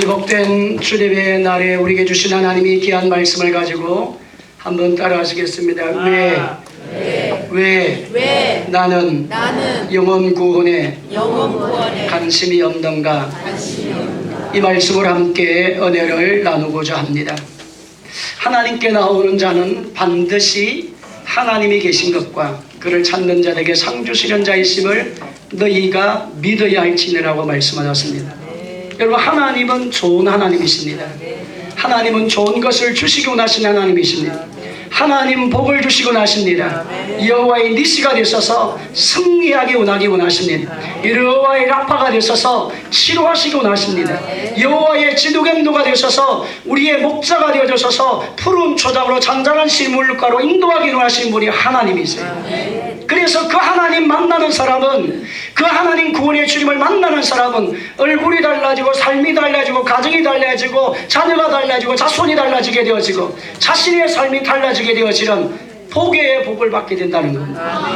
이 복된 주님의 날에 우리에게 주신 하나님이 귀한 말씀을 가지고 한번 따라하시겠습니다. 왜 나는 영혼 구원에 관심이 없는가? 이 말씀을 함께 은혜를 나누고자 합니다. 하나님께 나오는 자는 반드시 하나님이 계신 것과 그를 찾는 자에게 상 주시는 자이심을 너희가 믿어야 할지니라고 말씀하셨습니다. 여러분, 하나님은 좋은 하나님이십니다. 하나님은 좋은 것을 주시기 원하시는 하나님이십니다. 하나님 복을 주시고 나십니다. 여호와의 니시가 되셔서 승리하기 원하십니다. 여호와의 라파가 되셔서 치료하시기 원하십니다. 여호와의 지도견도가 되셔서 우리의 목자가 되어주셔서 푸른 초장으로 잔잔한 실물가로 인도하기 원하시는 분이 하나님이세요. 그래서 그 하나님 만나는 사람은, 그 하나님 구원의 주님을 만나는 사람은 얼굴이 달라지고 삶이 달라지고 가정이 달라지고 자녀가 달라지고 자손이 달라지게 되어지고 자신의 삶이 달라지게 되어지는 복의 복을 받게 된다는 겁니다.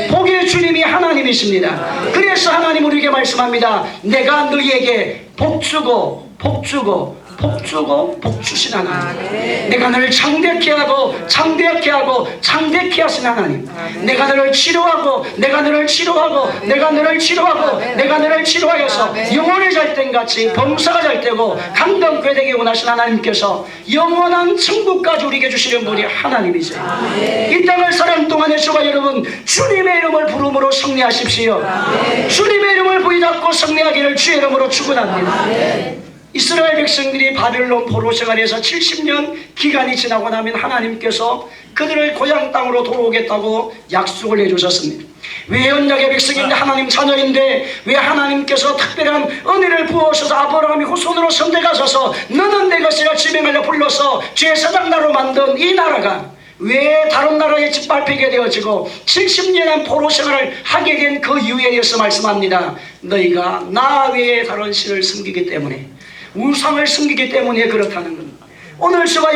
복의 주님이 하나님이십니다. 그래서 하나님 우리에게 말씀합니다. 내가 너희에게 복 주고 복 주신 하나님. 내가 너를 창대케 하고 창대케 하신 하나님. 내가 너를 치료하고 내가 너를 치료하여서 영혼이 잘 된 같이 범사가 잘 되고 감동케 되게 원하신 하나님께서 영원한 천국까지 우리에게 주시는 분이 하나님이세요. 이 땅을 사는 동안에 저와 여러분 주님의 이름을 부름으로 승리하십시오. 주님의 이름을 부여잡고 승리하기를 주의 이름으로 축원합니다. 이스라엘 백성들이 바벨론 포로 생활에서 70년 기간이 지나고 나면 하나님께서 그들을 고향 땅으로 돌아오겠다고 약속을 해주셨습니다. 왜 언약의 백성인데 하나님 자녀인데 왜 하나님께서 특별한 은혜를 부어주셔서 아브라함이 후손으로 선택하셔서 너는 내 것이라 지명하여 불러서 제사장 나라로 만든 이 나라가 왜 다른 나라에 짓밟히게 되어지고 70년간 포로 생활을 하게 된 그 이유에 대해서 말씀합니다. 너희가 나 외에 다른 신을 섬기기 때문에, 우상을 섬기기 때문에 그렇다는 겁니다. 오늘 저와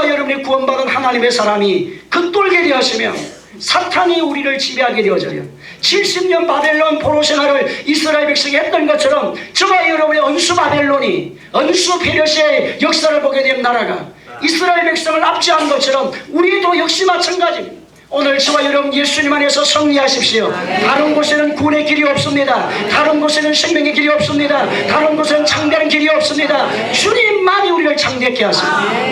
여러분이 구원받은 하나님의 사람이 겉돌게 되었으면 사탄이 우리를 지배하게 되어져요. 70년 바벨론 포로 생활을 이스라엘 백성이 했던 것처럼 저와 여러분의 언수 바벨론이, 언수 페르시아의 역사를 보게 된 나라가 이스라엘 백성을 압제한 것처럼 우리도 역시 마찬가지입니다. 오늘 저와 여러분 예수님 안에서 승리하십시오. 다른 곳에는 구원의 길이 없습니다. 다른 곳에는 생명의 길이 없습니다. 다른 곳에는 창대한 길이 없습니다. 주님만이 우리를 창대케 하시고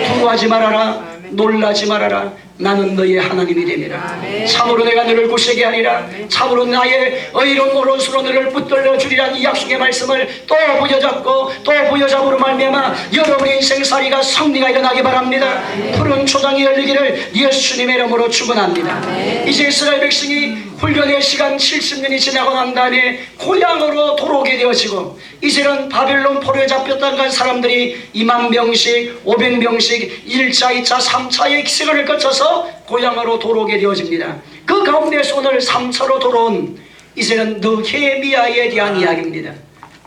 두려워하지 말아라, 놀라지 말아라. 나는 너의 하나님이 됩니다. 참으로 내가 너를 구세게 하리라. 참으로 나의 의로운 오른손으로 너를 붙들려 주리란 이 약속의 말씀을 또 부여잡고 또 부여잡으로 말미암아 여러분의 인생살이가 승리가 일어나기 바랍니다. 푸른 초장이 열리기를 예수님의 이름으로 축원합니다. 이제 이스라엘 백성이 훈련의 시간 70년이 지나고 난 다음에 고향으로 돌아오게 되어지고 이제는 바벨론 포로에 잡혔던 사람들이 2만 명씩 500명씩 1차 2차 3차의 시간을 거쳐서 고향으로 돌아오게 되어집니다. 그 가운데서 오늘 3차로 돌아온 이제는 느헤미야에 대한 이야기입니다.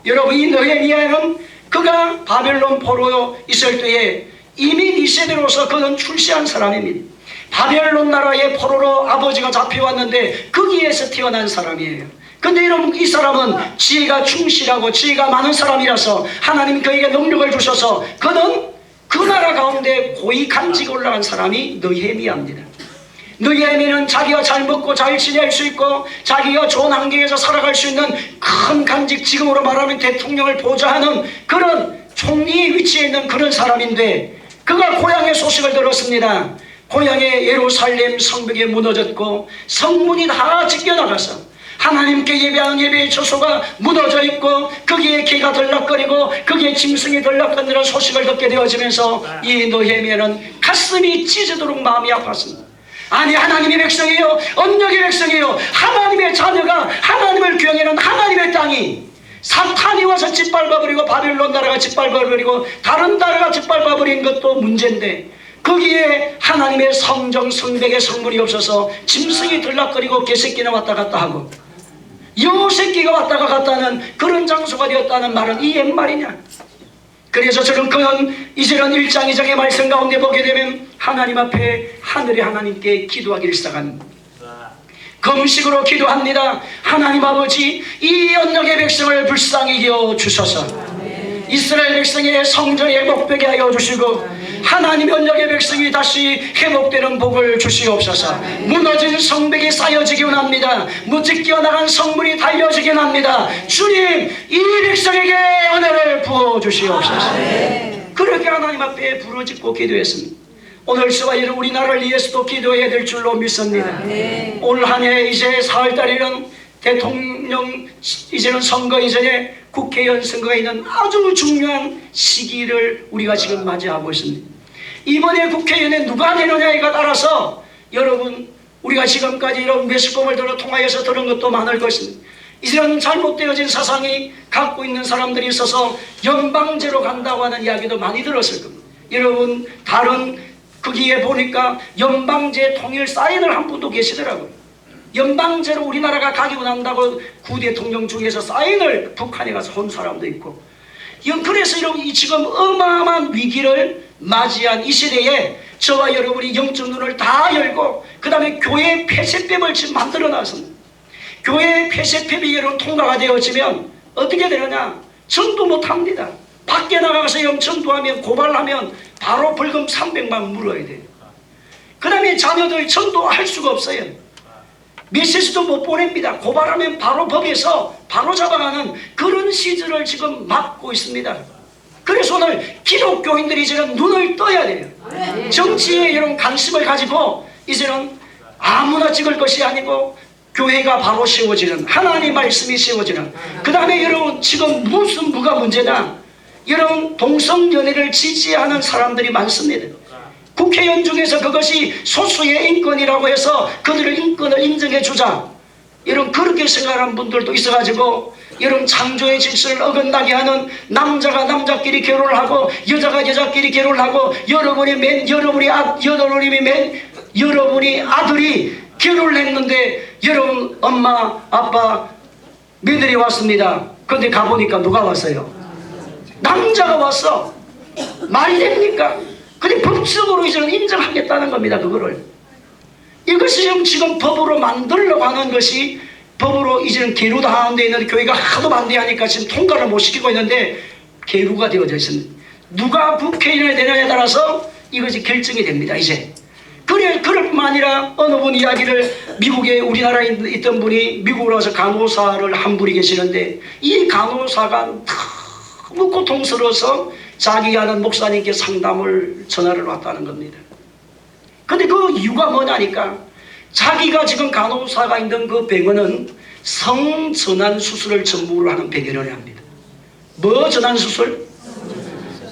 여러분, 이 느헤미야는 그가 바벨론 포로에 있을 때에 이미 니세대로서 그는 출세한 사람입니다. 바벨론 나라의 포로로 아버지가 잡혀왔는데 거기에서 태어난 사람이에요. 근데 여러분, 이 사람은 지혜가 충실하고 지혜가 많은 사람이라서 하나님 그에게 능력을 주셔서 그는 그 나라 가운데 고위 간직에 올라간 사람이 느헤미야입니다. 느헤미야는 자기가 잘 먹고 잘 지낼 수 있고 자기가 좋은 환경에서 살아갈 수 있는 큰 간직, 지금으로 말하면 대통령을 보좌하는 그런 총리의 위치에 있는 그런 사람인데 그가 고향의 소식을 들었습니다. 고향의 예루살렘 성벽이 무너졌고 성문이 다 찢겨나가서 하나님께 예배하는 예배의 처소가 무너져 있고 거기에 개가 들락거리고 거기에 짐승이 들락거리는 소식을 듣게 되어지면서 이 느헤미야는 가슴이 찢어도록 마음이 아팠습니다. 아니, 하나님의 백성이에요. 언약의 백성이에요. 하나님의 자녀가 하나님을 경외하는 하나님의 땅이 사탄이 와서 짓밟아버리고 바벨론 나라가 짓밟아버리고 다른 나라가 짓밟아버린 것도 문제인데 거기에 하나님의 성정 성백의 성물이 없어서 짐승이 들락거리고 개새끼나 왔다 갔다 하고 여새끼가 왔다 갔다 하는 그런 장소가 되었다는 말은 이 옛말이냐? 그래서 저는 그는 이제는 1장 2장의 말씀 가운데 보게 되면 하나님 앞에 하늘의 하나님께 기도하기를 시작합니다. 금식으로 기도합니다. 하나님 아버지, 이 언약의 백성을 불쌍히 여겨 주소서. 이스라엘 백성의 성전이 회복되게 하여 주시고 하나님 언약의 백성이 다시 회복되는 복을 주시옵소서. 무너진 성벽이 쌓여지기 원합니다. 무지 끼어나간 성문이 달려지기 원합니다. 주님, 이 백성에게 은혜를 부어주시옵소서. 그렇게 하나님 앞에 부르짖고 기도했습니다. 오늘 저와 여러분 우리나라를 위해서도 기도해야 될 줄로 믿습니다. 올 한 해 이제 4월달에는 대통령 이제는 선거 이전에 국회의원 선거가 있는 아주 중요한 시기를 우리가 지금 맞이하고 있습니다. 이번에 국회의원에 누가 되느냐에 따라서 여러분 우리가 지금까지 이런 매스컴을 통하여서 들은 것도 많을 것입니다. 이제는 잘못되어진 사상이 갖고 있는 사람들이 있어서 연방제로 간다고 하는 이야기도 많이 들었을 겁니다. 여러분 다른 거기에 보니까 연방제 통일 사인을 한 분도 계시더라고요. 연방제로 우리나라가 가기 원한다고 구 대통령 중에서 사인을 북한에 가서 한 사람도 있고, 그래서 이런 지금 어마어마한 위기를 맞이한 이 시대에 저와 여러분이 영적 눈을 다 열고 그 다음에 교회 폐쇄법을 지금 만들어 놨습니다. 교회 폐쇄법이 여러분 통과가 되어지면 어떻게 되느냐? 전도 못합니다. 밖에 나가서 전도하면 고발하면 바로 벌금 300만 물어야 돼요. 그 다음에 자녀들 전도할 수가 없어요. 메시지도 못 보냅니다. 고발하면 바로 법에서 바로 잡아가는 그런 시절을 지금 맞고 있습니다. 그래서 오늘 기독교인들이 이제는 눈을 떠야 돼요. 정치에 이런 관심을 가지고 이제는 아무나 찍을 것이 아니고 교회가 바로 세워지는, 하나님 말씀이 세워지는. 그 다음에 여러분 지금 뭐가 문제냐? 여러분 동성연애를 지지하는 사람들이 많습니다. 국회의원 중에서 그것이 소수의 인권이라고 해서 그들의 인권을 인정해 주자, 여러분 그렇게 생각하는 분들도 있어가지고 여러분 창조의 질서를 어긋나게 하는, 남자가 남자끼리 결혼을 하고 여자가 여자끼리 결혼을 하고 여러분이 아들이 결혼을 했는데 여러분 엄마 아빠 며느리 왔습니다. 근데 가보니까 누가 왔어요? 남자가 왔어. 말이 됩니까? 근데 법적으로 이제는 인정하겠다는 겁니다. 그거를. 이것이 지금 법으로 만들려고 하는 것이, 법으로 이제는 계류당하는 데 있는데 교회가 하도 반대하니까 지금 통과를 못 시키고 있는데 계류가 되어져 있습니다. 누가 국회의원이 되느냐에 따라서 이것이 결정이 됩니다. 이제. 그럴 뿐만 아니라 어느 분 이야기를, 미국에 우리나라에 있던 분이 미국으로 와서 간호사를 한 분이 계시는데 이 간호사가 너무 고통스러워서 자기가 아는 목사님께 상담을 전화를 왔다는 겁니다. 근데 그 이유가 뭐냐니까 자기가 지금 간호사가 있는 그 병원은 성전환 수술을 전문으로 하는 병원을 합니다. 뭐 전환 수술?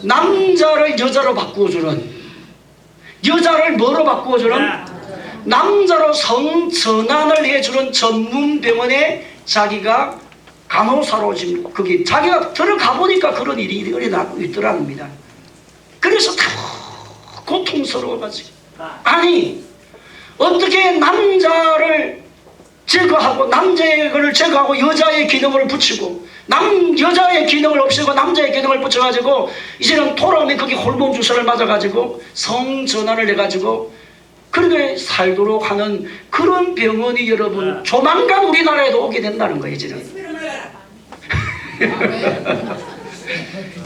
남자를 여자로 바꾸어주는, 여자를 뭐로 바꾸어주는? 남자로 성전환을 해주는 전문 병원에 자기가 간호사로 지금 거기 자기가 들어가 보니까 그런 일이 일어나고 있더랍니다. 그래서 다 고통스러워가지고, 아니 어떻게 남자를 제거하고 남자의 것을 제거하고 여자의 기능을 붙이고 여자의 기능을 없애고 남자의 기능을 붙여가지고 이제는 돌아오면 거기 호르몬 주사를 맞아가지고 성전환을 해가지고 그렇게 살도록 하는 그런 병원이 여러분 조만간 우리나라에도 오게 된다는 거예요. 이제는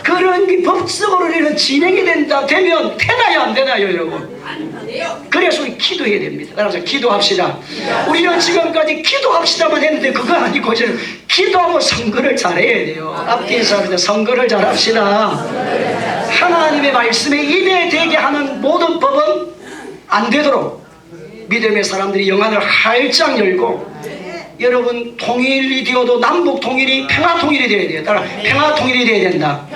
그런 게 법적으로 진행이 되면 되나요 안 되나요 여러분? 그래서 우리 기도해야 됩니다. 따라서 기도합시다. 우리는 지금까지 기도합시다만 했는데 그거 아니고 이제 기도하고 선거를 잘해야 돼요. 앞뒤에서 합니다. 선거를 잘합시다. 하나님의 말씀에 입에 대게 하는 모든 법은 안 되도록 믿음의 사람들이 영안을 활짝 열고, 여러분 통일이 되어도 남북 통일이 평화 통일이 되어야 돼요. 따라 평화 통일이 되어야 된다.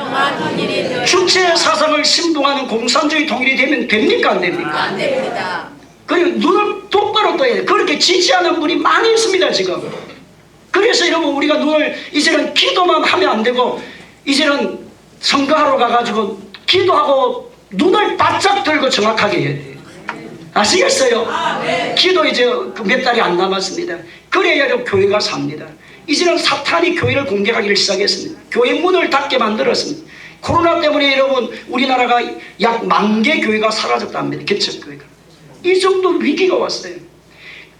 주체 사상을 신봉하는 공산주의 통일이 되면 됩니까 안 됩니까? 안 됩니다. 그리고 눈을 똑바로 떠야 돼요. 그렇게 지지하는 분이 많이 있습니다 지금. 그래서 여러분 우리가 눈을 이제는 기도만 하면 안 되고 이제는 선거하러 가가지고 기도하고 눈을 바짝 들고 정확하게 해야 돼요. 아시겠어요? 기도 이제 몇 달이 안 남았습니다. 그래야 교회가 삽니다. 이제는 사탄이 교회를 공격하기를 시작했습니다. 교회 문을 닫게 만들었습니다. 코로나 때문에 여러분 우리나라가 약 10,000개 교회가 사라졌답니다. 개척교회가. 이 정도 위기가 왔어요.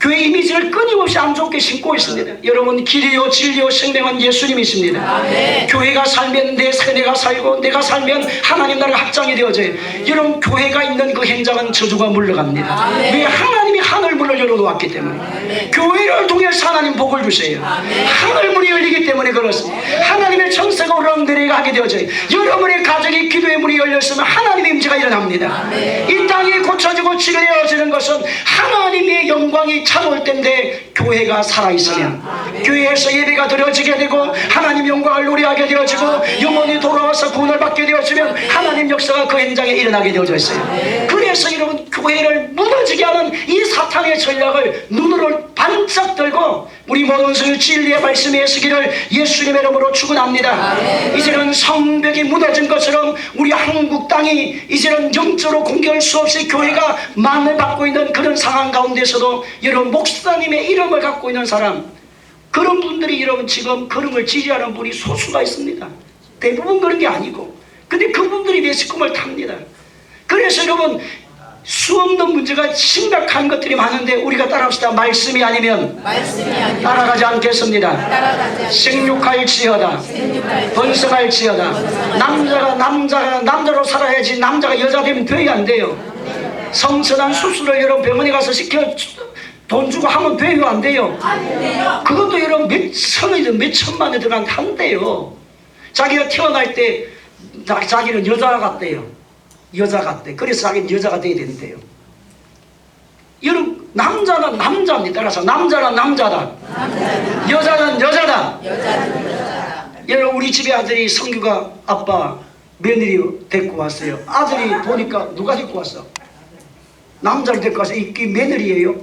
교회 이미지를 끊임없이 안 좋게 심고 있습니다. 여러분, 길이요 진리요 생명은 예수님이십니다. 아멘. 교회가 살면 내 세대가 살고, 내가 살면 하나님 나라가 확장이 되어져요. 여러분, 교회가 있는 그 현장은 저주가 물러갑니다. 아멘. 왜? 하나님이 하늘 문을 열어놓았기 때문에. 아멘. 교회를 통해서 하나님 복을 주세요. 아멘. 하늘 문이 열리기 때문에 그렇습니다. 하나님의 천사가 오르내려가게 되어져요. 여러분의 가정이 기도의 문이 열렸으면 하나님의 임재가 일어납니다. 아멘. 이 땅이 고쳐지고 치료되어지는 것은 하나님의 영광이 찾아올 때인데, 교회가 살아있으면, 교회에서 예배가 드려지게 되고 하나님 영광을 노래하게 되어지고 영혼이 돌아와서 구원을 받게 되어지면 하나님 역사가 그 현장에 일어나게 되어져 있어요. 그래서 여러분, 교회를 무너지게 하는 이 사탄의 전략을 눈으로 반짝 들고 우리 모든 성의 진리의 말씀에 서기를 예수님의 이름으로 축원합니다. 이제는 성벽이 무너진 것처럼 우리 한국 땅이 이제는 영적으로 공격할 수 없이 교회가 만을 받고 있는 그런 상황 가운데서도 여러분, 목사님의 이름을 갖고 있는 사람, 그런 분들이 여러분 지금 그런 걸 지지하는 분이 소수가 있습니다. 대부분 그런 게 아니고, 근데 그분들이 매스컴을 탑니다. 그래서 여러분, 수없는 문제가 심각한 것들이 많은데 우리가 따라합시다. 말씀이 아니면 따라가지 않겠습니다. 생육할지어다, 번성할지어다. 남자가 남자로 살아야지 남자가 여자 되면 되게 안 돼요. 성선한 수술을 여러분 병원에 가서 시켜 돈 주고 하면 돼요, 안 돼요? 그것도 여러분 몇 천이든 몇 천만에 한대요. 자기가 태어날 때 자기는 여자 같대요. 여자 같대. 그래서 자기는 여자가 돼야 된대요. 여러분, 남자는 남자입니다. 따라서 남자는 남자다. 여자는 여자다. 여러분, 우리 집에 아들이 성규가 아빠 며느리 데리고 왔어요. 아들이 보니까 누가 데리고 왔어? 남자를 데리고 와서 이 며느리예요.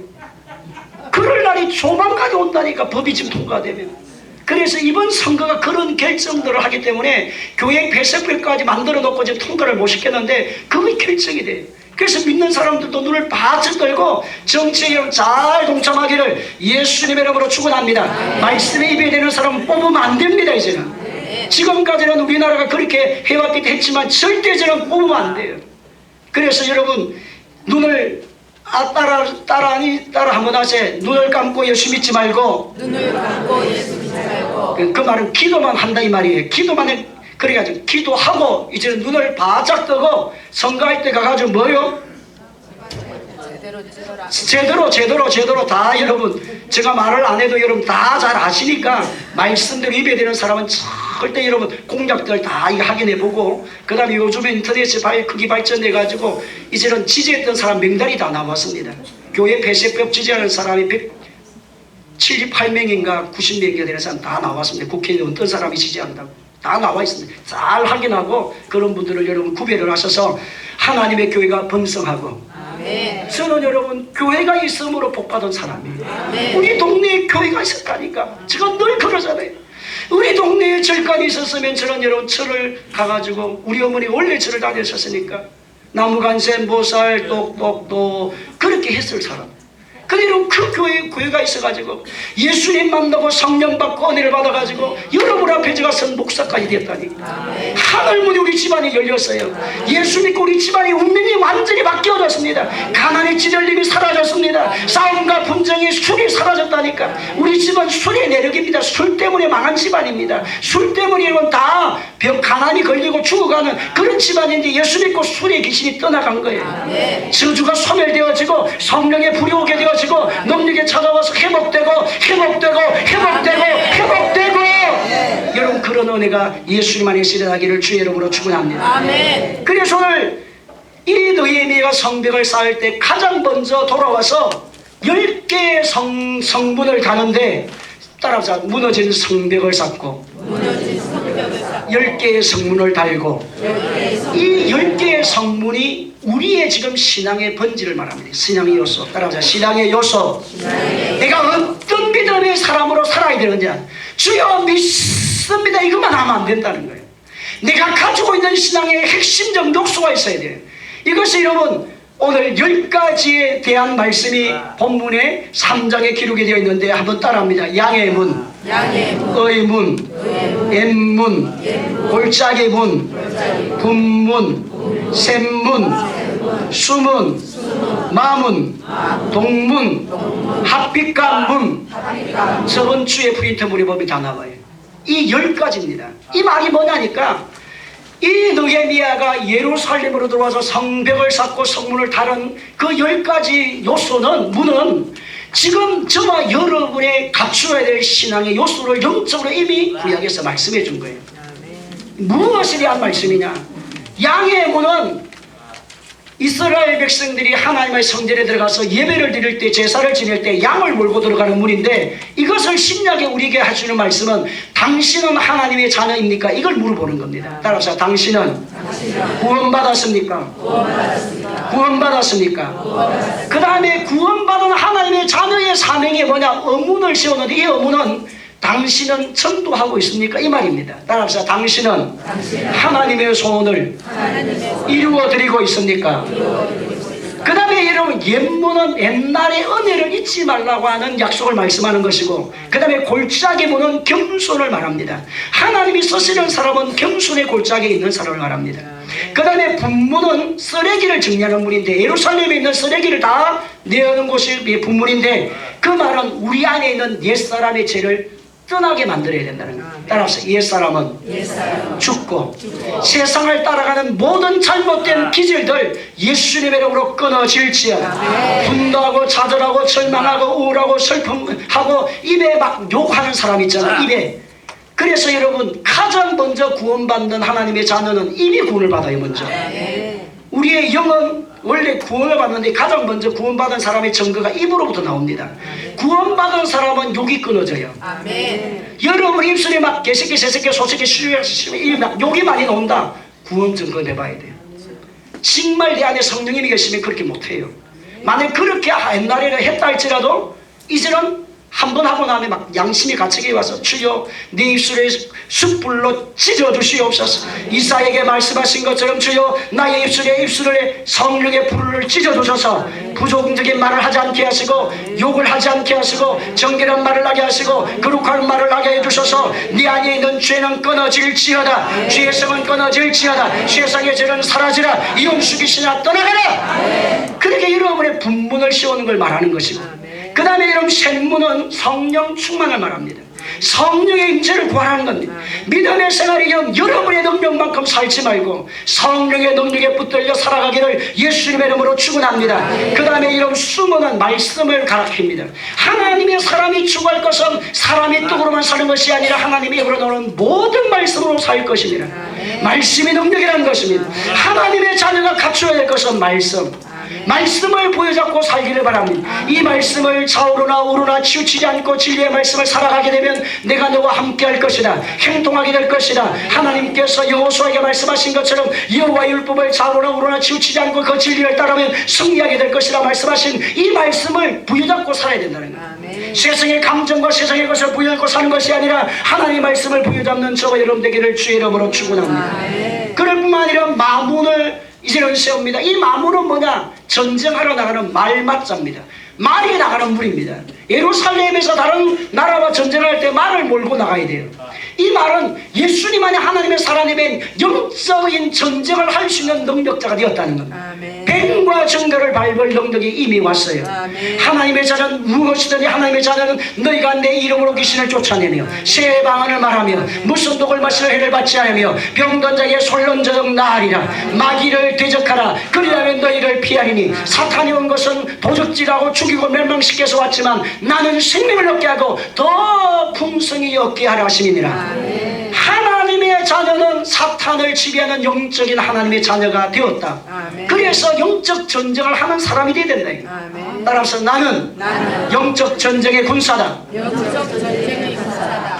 그럴 날이 조만간에 온다니까, 법이 지금 통과되면. 그래서 이번 선거가 그런 결정들을 하기 때문에 교회 배석별까지 만들어 놓고 지금 통과를 못 시켰는데 그게 결정이 돼요. 그래서 믿는 사람들도 눈을 바짝 들고 정치에 잘 동참하기를 예수님의 이름으로 축원합니다. 말씀에 입에 대는 사람은 뽑으면 안 됩니다. 이제는 지금까지는 우리나라가 그렇게 해왔기 했지만 절대 저는 뽑으면 안 돼요. 그래서 여러분, 눈을 따라 한번 하세요. 눈을 감고 예수 믿지 말고. 그 말은 기도만 한다 이 말이에요. 기도만 그래가지고 기도하고 이제는 눈을 바짝 뜨고 선거할 때 가가지고 뭐요? 제대로 다 여러분, 제가 말을 안 해도 여러분 다 잘 아시니까 말씀대로 입에 대는 사람은 절대 여러분 공약들 다 확인해보고, 그 다음에 요즘에 인터넷에 크게 발전돼가지고 이제는 지지했던 사람 명단이 다 나왔습니다. 교회 폐쇄법 지지하는 사람이 178명인가 90명인가 되는 사람 다 나왔습니다. 국회의원 어떤 사람이 지지한다고 다 나와 있습니다. 잘 확인하고 그런 분들을 여러분 구별을 하셔서 하나님의 교회가 번성하고. 아멘. 저는 여러분 교회가 있음으로 복받은 사람이에요. 아멘. 우리 동네에 교회가 있었다니까. 제가 늘 그러잖아요. 우리 동네에 절간이 있었으면 저는 여러분 절을 가가지고, 우리 어머니 원래 절을 다녔었으니까 나무간세 모살 똑똑똑 그렇게 했을 사람. 근데 여러분 그 교회가 있어가지고 예수님 만나고 성령 받고 은혜를 받아가지고 여러분 앞에 제가 선 목사까지 됐다니까. 하늘문이 우리 집안이 열렸어요. 예수 믿고 우리 집안이 운명이 완전히 바뀌어졌습니다. 가난의 찌들림이 사라졌습니다. 싸움과 분쟁이 술이 사라졌다니까. 우리 집안 술의 내력입니다. 술 때문에 망한 집안입니다. 술 때문에 여러분 다 가난이 걸리고 죽어가는 그런 집안인데 예수 믿고 술의 귀신이 떠나간 거예요. 저주가 소멸되어지고 성령의 불이 오게 되어지고 능력이 찾아와서 회복되고 여러분 그런 은혜가 예수님 안에서 일어나기를 주의 이름으로 축원합니다. 아멘. 그래서 오늘 이 느헤미야가 성벽을 쌓을 때 가장 먼저 돌아와서 10개의 성문을 다는데, 따라서 무너진 성벽을 쌓고 10개의 성문을 달고, 이 10개의 성문이 우리의 지금 신앙의 본질을 말합니다. 신앙의 요소. 따라하자. 신앙의 요소. 내가 어떤 믿음의 사람으로 살아야 되느냐. 주여 믿습니다. 이것만 하면 안 된다는 거예요. 내가 가지고 있는 신앙의 핵심적 요소가 있어야 돼요. 이것이 여러분 오늘 10가지에 대한 말씀이 본문의 3장에 기록이 되어 있는데 한번 따라합니다. 양의 문, 의문, 엠문, 골짜기 문, 분문, 샘문, 수문, 마문, 동문, 합빛과 문. 저번 주에 프린트 무리법이 다 나와요. 이 10가지입니다. 이 말이 뭐냐니까 이 느헤미야가 예루살렘으로 들어와서 성벽을 쌓고 성문을 다른 그 10가지 요소는, 문은 지금 저와 여러분의 갖추어야 될 신앙의 요소를 영적으로 이미 구약에서 말씀해 준 거예요. 무엇에 대한 말씀이냐? 양의 문은 이스라엘 백성들이 하나님의 성전에 들어가서 예배를 드릴 때, 제사를 지낼 때 양을 몰고 들어가는 문인데, 이것을 신약에 우리에게 해주는 말씀은 당신은 하나님의 자녀입니까? 이걸 물어보는 겁니다. 따라서 당신은 구원받았습니까? 구원받았습니까? 그 다음에 구원받은 하나님의 자녀의 사명이 뭐냐? 의문을 세우는데, 이 의문은 당신은 전도하고 있습니까? 이 말입니다. 따라서 당신은 하나님의 소원을 이루어드리고 있습니까? 그 다음에 여러분, 옛문은 옛날의 은혜를 잊지 말라고 하는 약속을 말씀하는 것이고, 그 다음에 골짜기 문은 겸손을 말합니다. 하나님이 쓰시는 사람은 겸손의 골짜기에 있는 사람을 말합니다. 그 다음에 분문은 쓰레기를 정리하는 문인데, 예루살렘에 있는 쓰레기를 다 내어놓은 곳이 분문인데, 그 말은 우리 안에 있는 옛사람의 죄를 떠나게 만들어야 된다는 거예요. 따라서 옛사람은 죽고 세상을 따라가는 모든 잘못된 기질들 예수님의 이름으로 끊어질지어다. 분노하고 좌절하고 절망하고 우울하고 슬픔하고 입에 막 욕하는 사람 있잖아요. 입에. 그래서 여러분, 가장 먼저 구원받는 하나님의 자녀는 입이 구원을 받아요. 먼저 우리의 영은 원래 구원을 받는데 가장 먼저 구원받은 사람의 증거가 입으로부터 나옵니다. 구원받은 사람은 욕이 끊어져요. 여러분 입술에 막 개새끼, 새새끼, 소새끼, 막 욕이 많이 나온다. 구원 증거 내봐야 돼요. 정말 내 안에 성령님이 계시면 그렇게 못해요. 만약 그렇게 옛날에는 했다 할지라도 이제는 한 번 하고 나면 막 양심이 갇히게 와서, 주여 내 입술에 숯불로 찢어주시옵소서. 이사에게 말씀하신 것처럼 주여 나의 입술에 성령의 불을 찢어주셔서 부정적인 말을 하지 않게 하시고, 욕을 하지 않게 하시고, 정결한 말을 하게 하시고, 거룩한 말을 하게 해주셔서 네 안에 있는 죄는 끊어질지어다. 죄의 성은 끊어질지어다. 세상의 죄는 사라지라. 영숙이시나 떠나가라. 그렇게 여러분의 분문을 씌우는 걸 말하는 것이고, 그 다음에 여러분 샘문은 성령 충만을 말합니다. 성령의 임재를 구하라는 겁니다. 믿음의 생활이 여러분의 능력만큼 살지 말고 성령의 능력에 붙들려 살아가기를 예수님의 이름으로 축원합니다. 그 다음에 여러분 수문은 말씀을 가르칩니다. 하나님의 사람이 추구할 것은 사람의 뜻으로만 사는 것이 아니라 하나님의 입으로 나오는 모든 말씀으로 살 것입니다. 말씀이 능력이라는 것입니다. 하나님의 자녀가 갖추어야 될 것은 말씀을 보여잡고 살기를 바랍니다. 이 말씀을 좌우로나 우로나 치우치지 않고 진리의 말씀을 살아가게 되면 내가 너와 함께 할 것이다. 행동하게 될 것이다. 하나님께서 여호수아에게 말씀하신 것처럼 여호와의 율법을 좌우로나 우로나 치우치지 않고 그 진리를 따르면 승리하게 될 것이라 말씀하신 이 말씀을 부여잡고 살아야 된다는 거예요. 세상의 감정과 세상의 것을 부여잡고 사는 것이 아니라 하나님의 말씀을 부여잡는 저와 여러분 되기를 주의 이름으로 축원합니다. 그럴 뿐만 아니라 마문을 이제는 세웁니다. 이 마문은 뭐냐? 전쟁하러 나가는 말맞자입니다. 말이 나가는 물입니다. 예루살렘에서 다른 나라와 전쟁할 때 말을 몰고 나가야 돼요. 이 말은 예수님만이 하나님의 사람이면 영적인 전쟁을 할 수 있는 능력자가 되었다는 겁니다. 뱀과 정결을 밟을 능력이 이미 왔어요. 하나님의 자는 무엇이든지 하나님의 자는 너희가 내 이름으로 귀신을 쫓아내며 새 방언을 말하며 무슨 독을 마시는 해를 받지 않으며 병든 자에게 솔론저적 나으리라. 마귀를 대적하라. 그리하면 너희를 피하리니 사탄이 온 것은 도적질하고 죽이고 멸망시켜서 왔지만 나는 생명을 얻게 하고 더 풍성히 얻게 하라 하심이니라. 하나님의 자녀는 사탄을 지배하는 영적인 하나님의 자녀가 되었다. 그래서 영적 전쟁을 하는 사람이 되어야 된다. 따라서 나는 영적 전쟁의 군사다.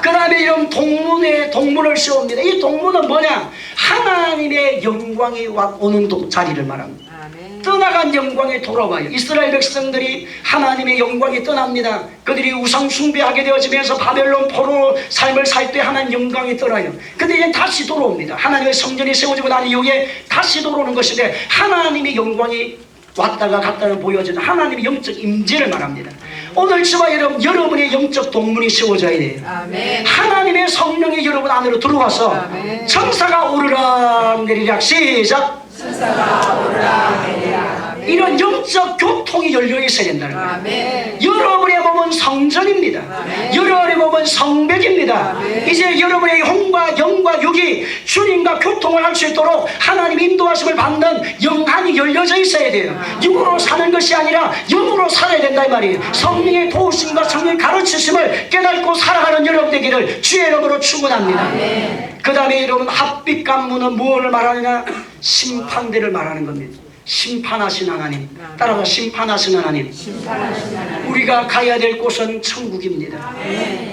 그 다음에 이런 동문을 세웁니다. 이 동문은 뭐냐? 하나님의 영광이 오는 자리를 말합니다. 떠나간 영광이 돌아와요. 이스라엘 백성들이 하나님의 영광이 떠납니다. 그들이 우상 숭배하게 되어지면서 바벨론 포로 삶을 살 때 하나님 영광이 떠나요. 근데 이제 다시 돌아옵니다. 하나님의 성전이 세워지고 난 이후에 다시 돌아오는 것인데, 하나님의 영광이 왔다가 갔다가 보여지는 하나님의 영적 임재를 말합니다. 오늘 저와 여러분의 영적 동문이 세워져야 돼요. 하나님의 성령이 여러분 안으로 들어와서 천사가 오르락 내리락. 시작. 이런 영적 교통이 열려 있어야 된다는 거예요. 여러분의 몸은 성전입니다. 여러분의 몸은 성벽입니다. 이제 여러분의 혼과 영과 육이 주님과 교통을 할 수 있도록 하나님 인도하심을 받는 영안이 열려져 있어야 돼요. 육으로 사는 것이 아니라 영으로 살아야 된다 이 말이에요. 성령의 도우심과 성령의 가르치심을 깨닫고 살아가는 여러분 되기를 주의 이름으로 축원합니다. 그 다음에 여러분 합빛 관문은 무엇을 말하느냐? 심판대를 말하는 겁니다. 심판하신 하나님. 따라서 심판하신 하나님. 우리가 가야 될 곳은 천국입니다.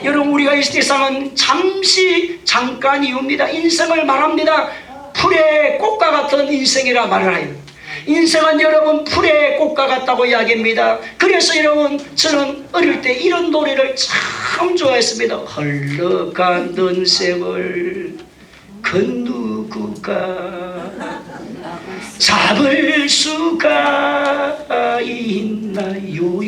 여러분 우리가 이 세상은 잠시 잠깐이옵니다. 인생을 말합니다. 풀의 꽃과 같은 인생이라 말을 해요. 인생은 여러분 풀의 꽃과 같다고 이야기합니다. 그래서 여러분 저는 어릴 때 이런 노래를 참 좋아했습니다. 흘러가는 세월 그 누구가 잡을 수가 있나요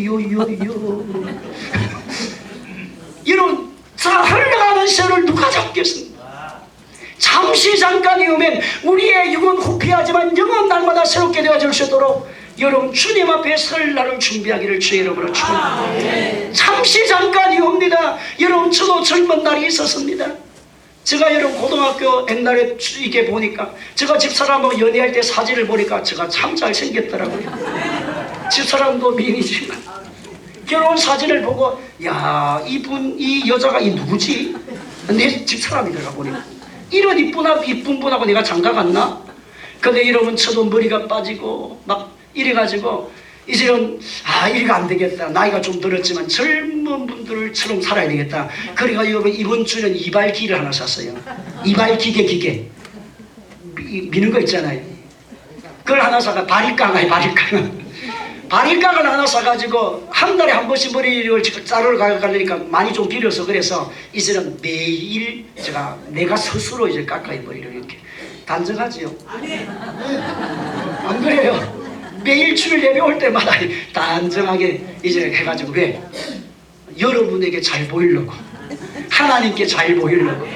이런 자 흘러가는 세월을 누가 잡겠습니까? 잠시 잠깐이 오면 우리의 육은 후피하지만 영은 날마다 새롭게 되어질 수 있도록 여러분 주님 앞에 설 날을 준비하기를 주의 이름으로 축원합니다. 잠시 잠깐이 옵니다. 여러분 저도 젊은 날이 있었습니다. 제가 여러분 고등학교 옛날에 이게 보니까 제가 집사람하고 연애할 때 사진을 보니까 제가 참 잘생겼더라고요. 집사람도 미인이지만 결혼 사진을 보고 야 이분 이 여자가 이 누구지? 내 집사람이더라 보니까 이런 이쁜 분하고 내가 장가 갔나? 근데 여러분 저도 머리가 빠지고 막 이래가지고 이제는 이래가 안 되겠다. 나이가 좀 들었지만 젊은 분들처럼 살아야 되겠다. 그러니까 여러분 이번 주는 이발기를 하나 샀어요. 이발기계 미는 거 있잖아요. 그걸 하나 사가 바리깡 바리깡을 하나 사가지고 한 달에 한 번씩 머리를 자르러 가려니까 많이 좀 길어서 그래서 이제는 매일 내가 스스로 이제 깎아요 머리를 이렇게. 단정하지요? 안 그래요? 매일 주일 예배 올 때마다 단정하게 이제 해가지고 왜? 여러분에게 잘 보이려고 하나님께 잘 보이려고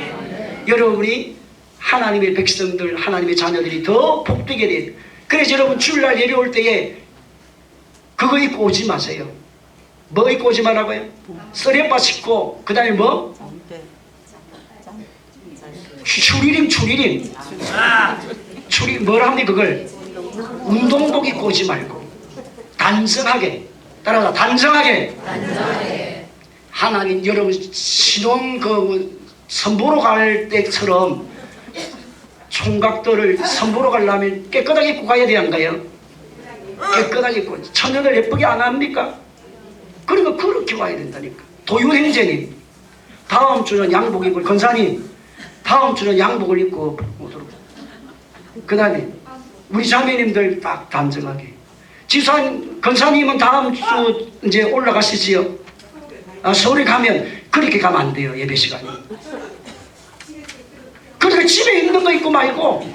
여러분이 하나님의 백성들 하나님의 자녀들이 더 복되게 돼요. 그래서 여러분 주일날 예배 올 때에 그거 입고 오지 마세요. 뭐 입고 오지 말라고요? 쓰레빠 입고 그 다음에 뭐? 추리림 뭐라 합니까 그걸? 운동복 입고 오지 말고 단정하게 따라서 단정하게 하나님 여러분 신혼 선보러 갈 때처럼 총각들을 선보러 가려면 깨끗하게 입고 가야 돼 안 가요? 깨끗하게 입고 처녀들 예쁘게 안 합니까? 그러니까 그렇게 와야 된다니까. 도윤행제님 다음 주는 양복 입고 권사님 다음 주는 양복을 입고 오도록. 그 다음에 우리 자매님들 딱 단정하게 권사님은 다음 주 이제 올라가시지요. 서울에 가면 그렇게 가면 안 돼요. 예배 시간이. 그러니까 집에 있는 거 입고 말고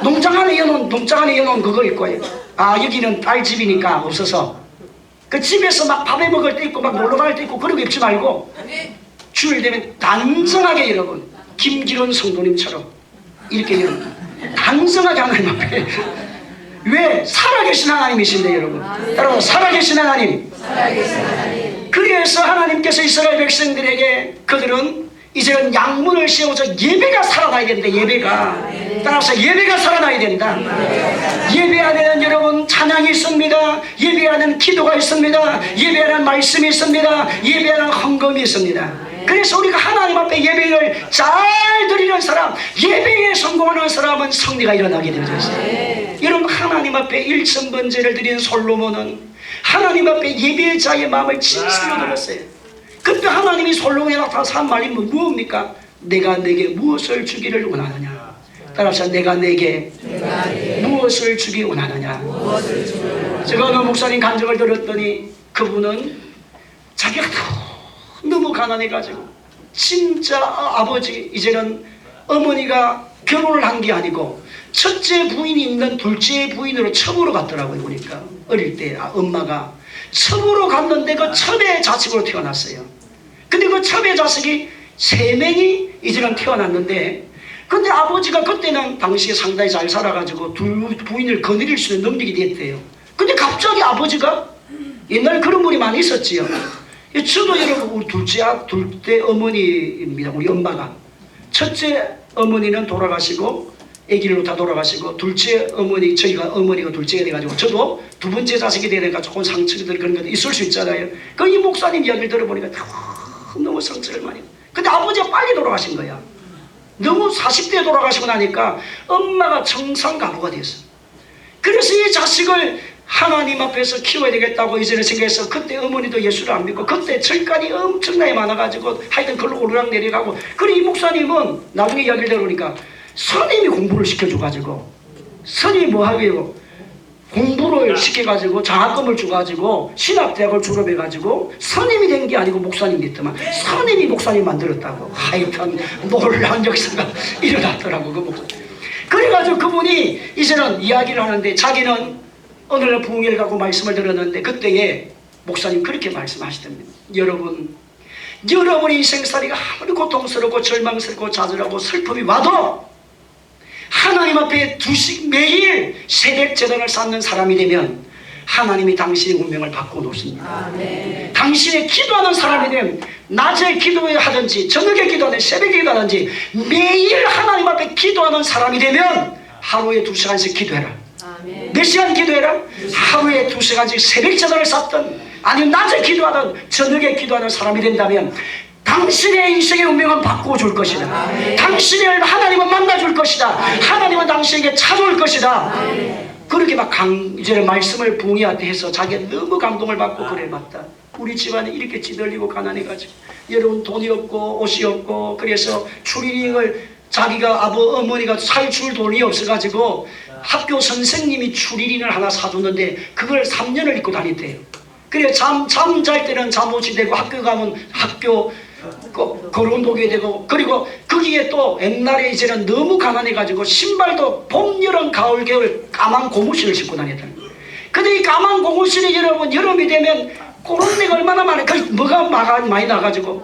농장 안에 여놓은 그거 입고 해요. 여기는 딸 집이니까 없어서 그 집에서 막 밥에 먹을 때 있고 막 놀러 갈 때 있고 그런 거 입지 말고 주일 되면 단정하게 여러분 김기론 성도님처럼 이렇게 여러분 단정하게 하나님 앞에 왜? 살아계신 하나님이신데 여러분 따라서 살아계신 하나님 그래서 하나님께서 이스라엘 백성들에게 그들은 이제는 양문을 세워서 예배가 살아나야 된다. 예배가 따라서 예배가 살아나야 된다. 예배 안에는 여러분 찬양이 있습니다. 예배 안에는 기도가 있습니다. 예배 안에는 말씀이 있습니다. 예배 안에는 헌금이 있습니다. 그래서 우리가 하나님 앞에 예배를 잘 드리는 사람 예배에 성공하는 사람은 승리가 일어나게 되어 있어요. 여러분 하나님 앞에 일천번제를 드린 솔로몬은 하나님 앞에 예배자의 마음을 진실로 드렸어요. 그때 하나님이 솔로몬에 나타나서 한 말이 무엇입니까? 내가 내게 무엇을 주기를 원하느냐. 따라서 내가 내게 무엇을 주기 원하느냐. 제가 어느 목사님 간증을 들었더니 그분은 자기가 너무 가난해가지고 진짜 아버지 이제는 어머니가 결혼을 한 게 아니고 첫째 부인이 있는 둘째 부인으로 첩으로 갔더라고요. 보니까 어릴 때 엄마가 첩으로 갔는데 그 첩의 자식으로 태어났어요. 근데 그 첩의 자식이 3명이 이제는 태어났는데 근데 아버지가 그때는 당시에 상당히 잘 살아가지고 둘 부인을 거느릴 수 있는 능력이 됐대요. 근데 갑자기 아버지가, 옛날에 그런 분이 많이 있었지요. 저도 여러분 우리 둘째 어머니입니다. 우리 엄마가. 첫째 어머니는 돌아가시고 아기를 다 돌아가시고, 둘째 어머니, 저희가 어머니가 둘째가 돼가지고 저도 두 번째 자식이 되니까 조금 상처들 그런 것도 있을 수 있잖아요. 그 이 목사님 이야기를 들어보니까 너무 상처를 많이. 근데 아버지가 빨리 돌아가신 거야. 너무 40대에 돌아가시고 나니까 엄마가 청산가부가 됐어. 그래서 이 자식을 하나님 앞에서 키워야 되겠다고 이제는 생각해서, 그때 어머니도 예수를 안 믿고 그때 절간이 엄청나게 많아가지고 하여튼 그걸로 오르락 내려가고, 그리고 이 목사님은 나중에 이야기를 들어보니까 선임이 공부를 시켜줘가지고, 선임이 뭐 하게요? 공부를 시켜가지고 장학금을 줘가지고 신학대학을 졸업해가지고 선임이 된 게 아니고 목사님 됐더만 선임이 목사님 만들었다고. 하여튼 놀라운 역사가 일어났더라고 그 목사님. 그래가지고 그분이 이제는 이야기를 하는데, 자기는 어느 날 부흥회를 가고 말씀을 들었는데 그때에 목사님 그렇게 말씀하시답니다. 여러분의 인생살이가 아무리 고통스럽고 절망스럽고 좌절하고 슬픔이 와도 하나님 앞에 매일 새벽 제단을 쌓는 사람이 되면 하나님이 당신의 운명을 바꿔놓습니다. 당신의 기도하는 사람이 되면 낮에 기도하든지 저녁에 기도하든지 새벽에 기도하든지 매일 하나님 앞에 기도하는 사람이 되면 하루에 2시간씩 기도해라. 몇 시간 기도해라? 하루에 2시간씩 새벽 제단을 쌓든 아니면 낮에 기도하든 저녁에 기도하는 사람이 된다면 당신의 인생의 운명은 바꿔줄 것이다. 당신을 하나님은 만나줄 것이다. 하나님은 당신에게 찾아올 것이다. 그렇게 막 이제는 말씀을 부흥회한테 해서 자기가 너무 감동을 받고, 그래 맞다. 우리 집안이 이렇게 찌들리고 가난해가지고 여러분 돈이 없고 옷이 없고, 그래서 추리닝을 자기가 어머니가 살 돈이 없어가지고 학교 선생님이 추리닝을 하나 사줬는데 그걸 3년을 입고 다녔대요. 그래 잠 잘 때는 잠옷이 되고 학교 가면 학교 거론독이 되고, 그리고 거기에 또 옛날에 이제는 너무 가난해가지고 신발도 봄, 여름, 가을, 겨울 까만 고무신을 신고 다녔다. 근데 이 까만 고무신이 여러분 여름이 되면 그런 데가 얼마나 많아요. 뭐가 많이 나가지고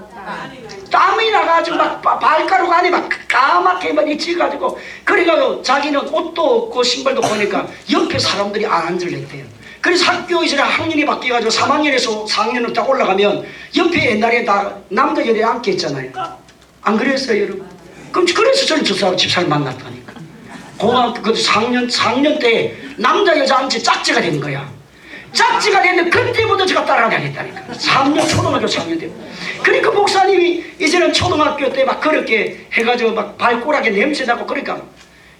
땀이 나가지고 막 발가락 안에 막 까맣게 막 찌가지고, 그래가지고 자기는 옷도 없고 신발도 보니까 옆에 사람들이 안 앉을랬대요. 그래서 학교 이제 학년이 바뀌어가지고 3학년에서 4학년으로 딱 올라가면 옆에 옛날에 다 남자 여자 앉겠잖아요. 안 그랬어요 여러분? 그래서 저는 저 사람 집사를 만났다니까. 고등학교 그 4학년 때 남자 여자 앉지 짝지가 된 거야. 짝지가 됐는데 그때부터 제가 따라다녔다니까. 3년 초등학교 4학년 때. 그러니까 목사님이 이제는 초등학교 때 막 그렇게 해가지고 막 발꼬락에 냄새 나고, 그러니까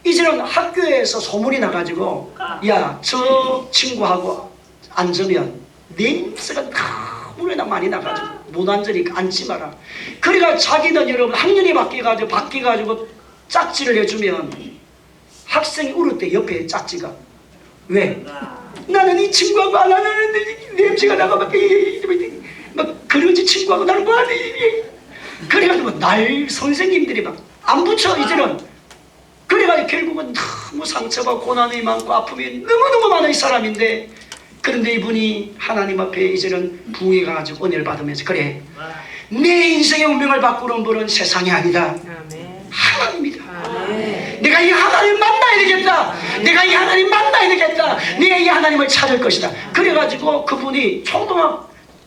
이제는 학교에서 소문이 나가지고, 야, 저 친구하고 앉으면 냄새가 너무나 많이 나가지고 못 앉으니까 앉지 마라. 그러니까 자기는 여러분 학년이 바뀌어가지고 짝지를 해주면 학생이 울을 때 옆에 짝지가, 왜? 나는 이 친구하고 안 하는데 냄새가 나가 막 그러지 친구하고 나는 뭐 하니? 그래가지고 날 선생님들이 막 안 붙여 이제는. 그래가지고 결국은 너무 상처받고 고난이 많고 아픔이 너무너무 많은 이 사람인데, 그런데 이분이 하나님 앞에 이제는 부흥회 가가지고 은혜를 받으면서, 그래 내 인생의 운명을 바꾸는 분은 세상이 아니다. 하나님이다. 내가 이 하나님 만나야 되겠다. 내가 이 하나님 만나야 되겠다. 내가 이 하나님을 찾을 것이다. 그래가지고 그분이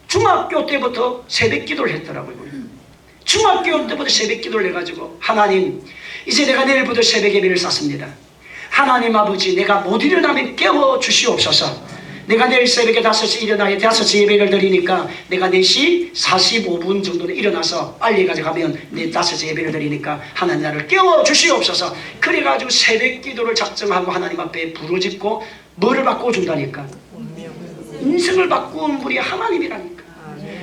중학교 때부터 새벽 기도를 했더라고요. 중학교 때부터 새벽 기도를 해가지고, 하나님 이제 내가 내일부터 새벽 예배를 쌌습니다. 하나님 아버지, 내가 못 일어나면 깨워주시옵소서. 내가 내일 새벽에 5시 일어나야 5시 예배를 드리니까 내가 4시 45분 정도는 일어나서 빨리 가져가면 내 5시 예배를 드리니까 하나님 나를 깨워주시옵소서. 그래가지고 새벽 기도를 작정하고 하나님 앞에 부르짖고 뭐를 바꿔준다니까? 인생을 바꾸는 분이 하나님이라니까.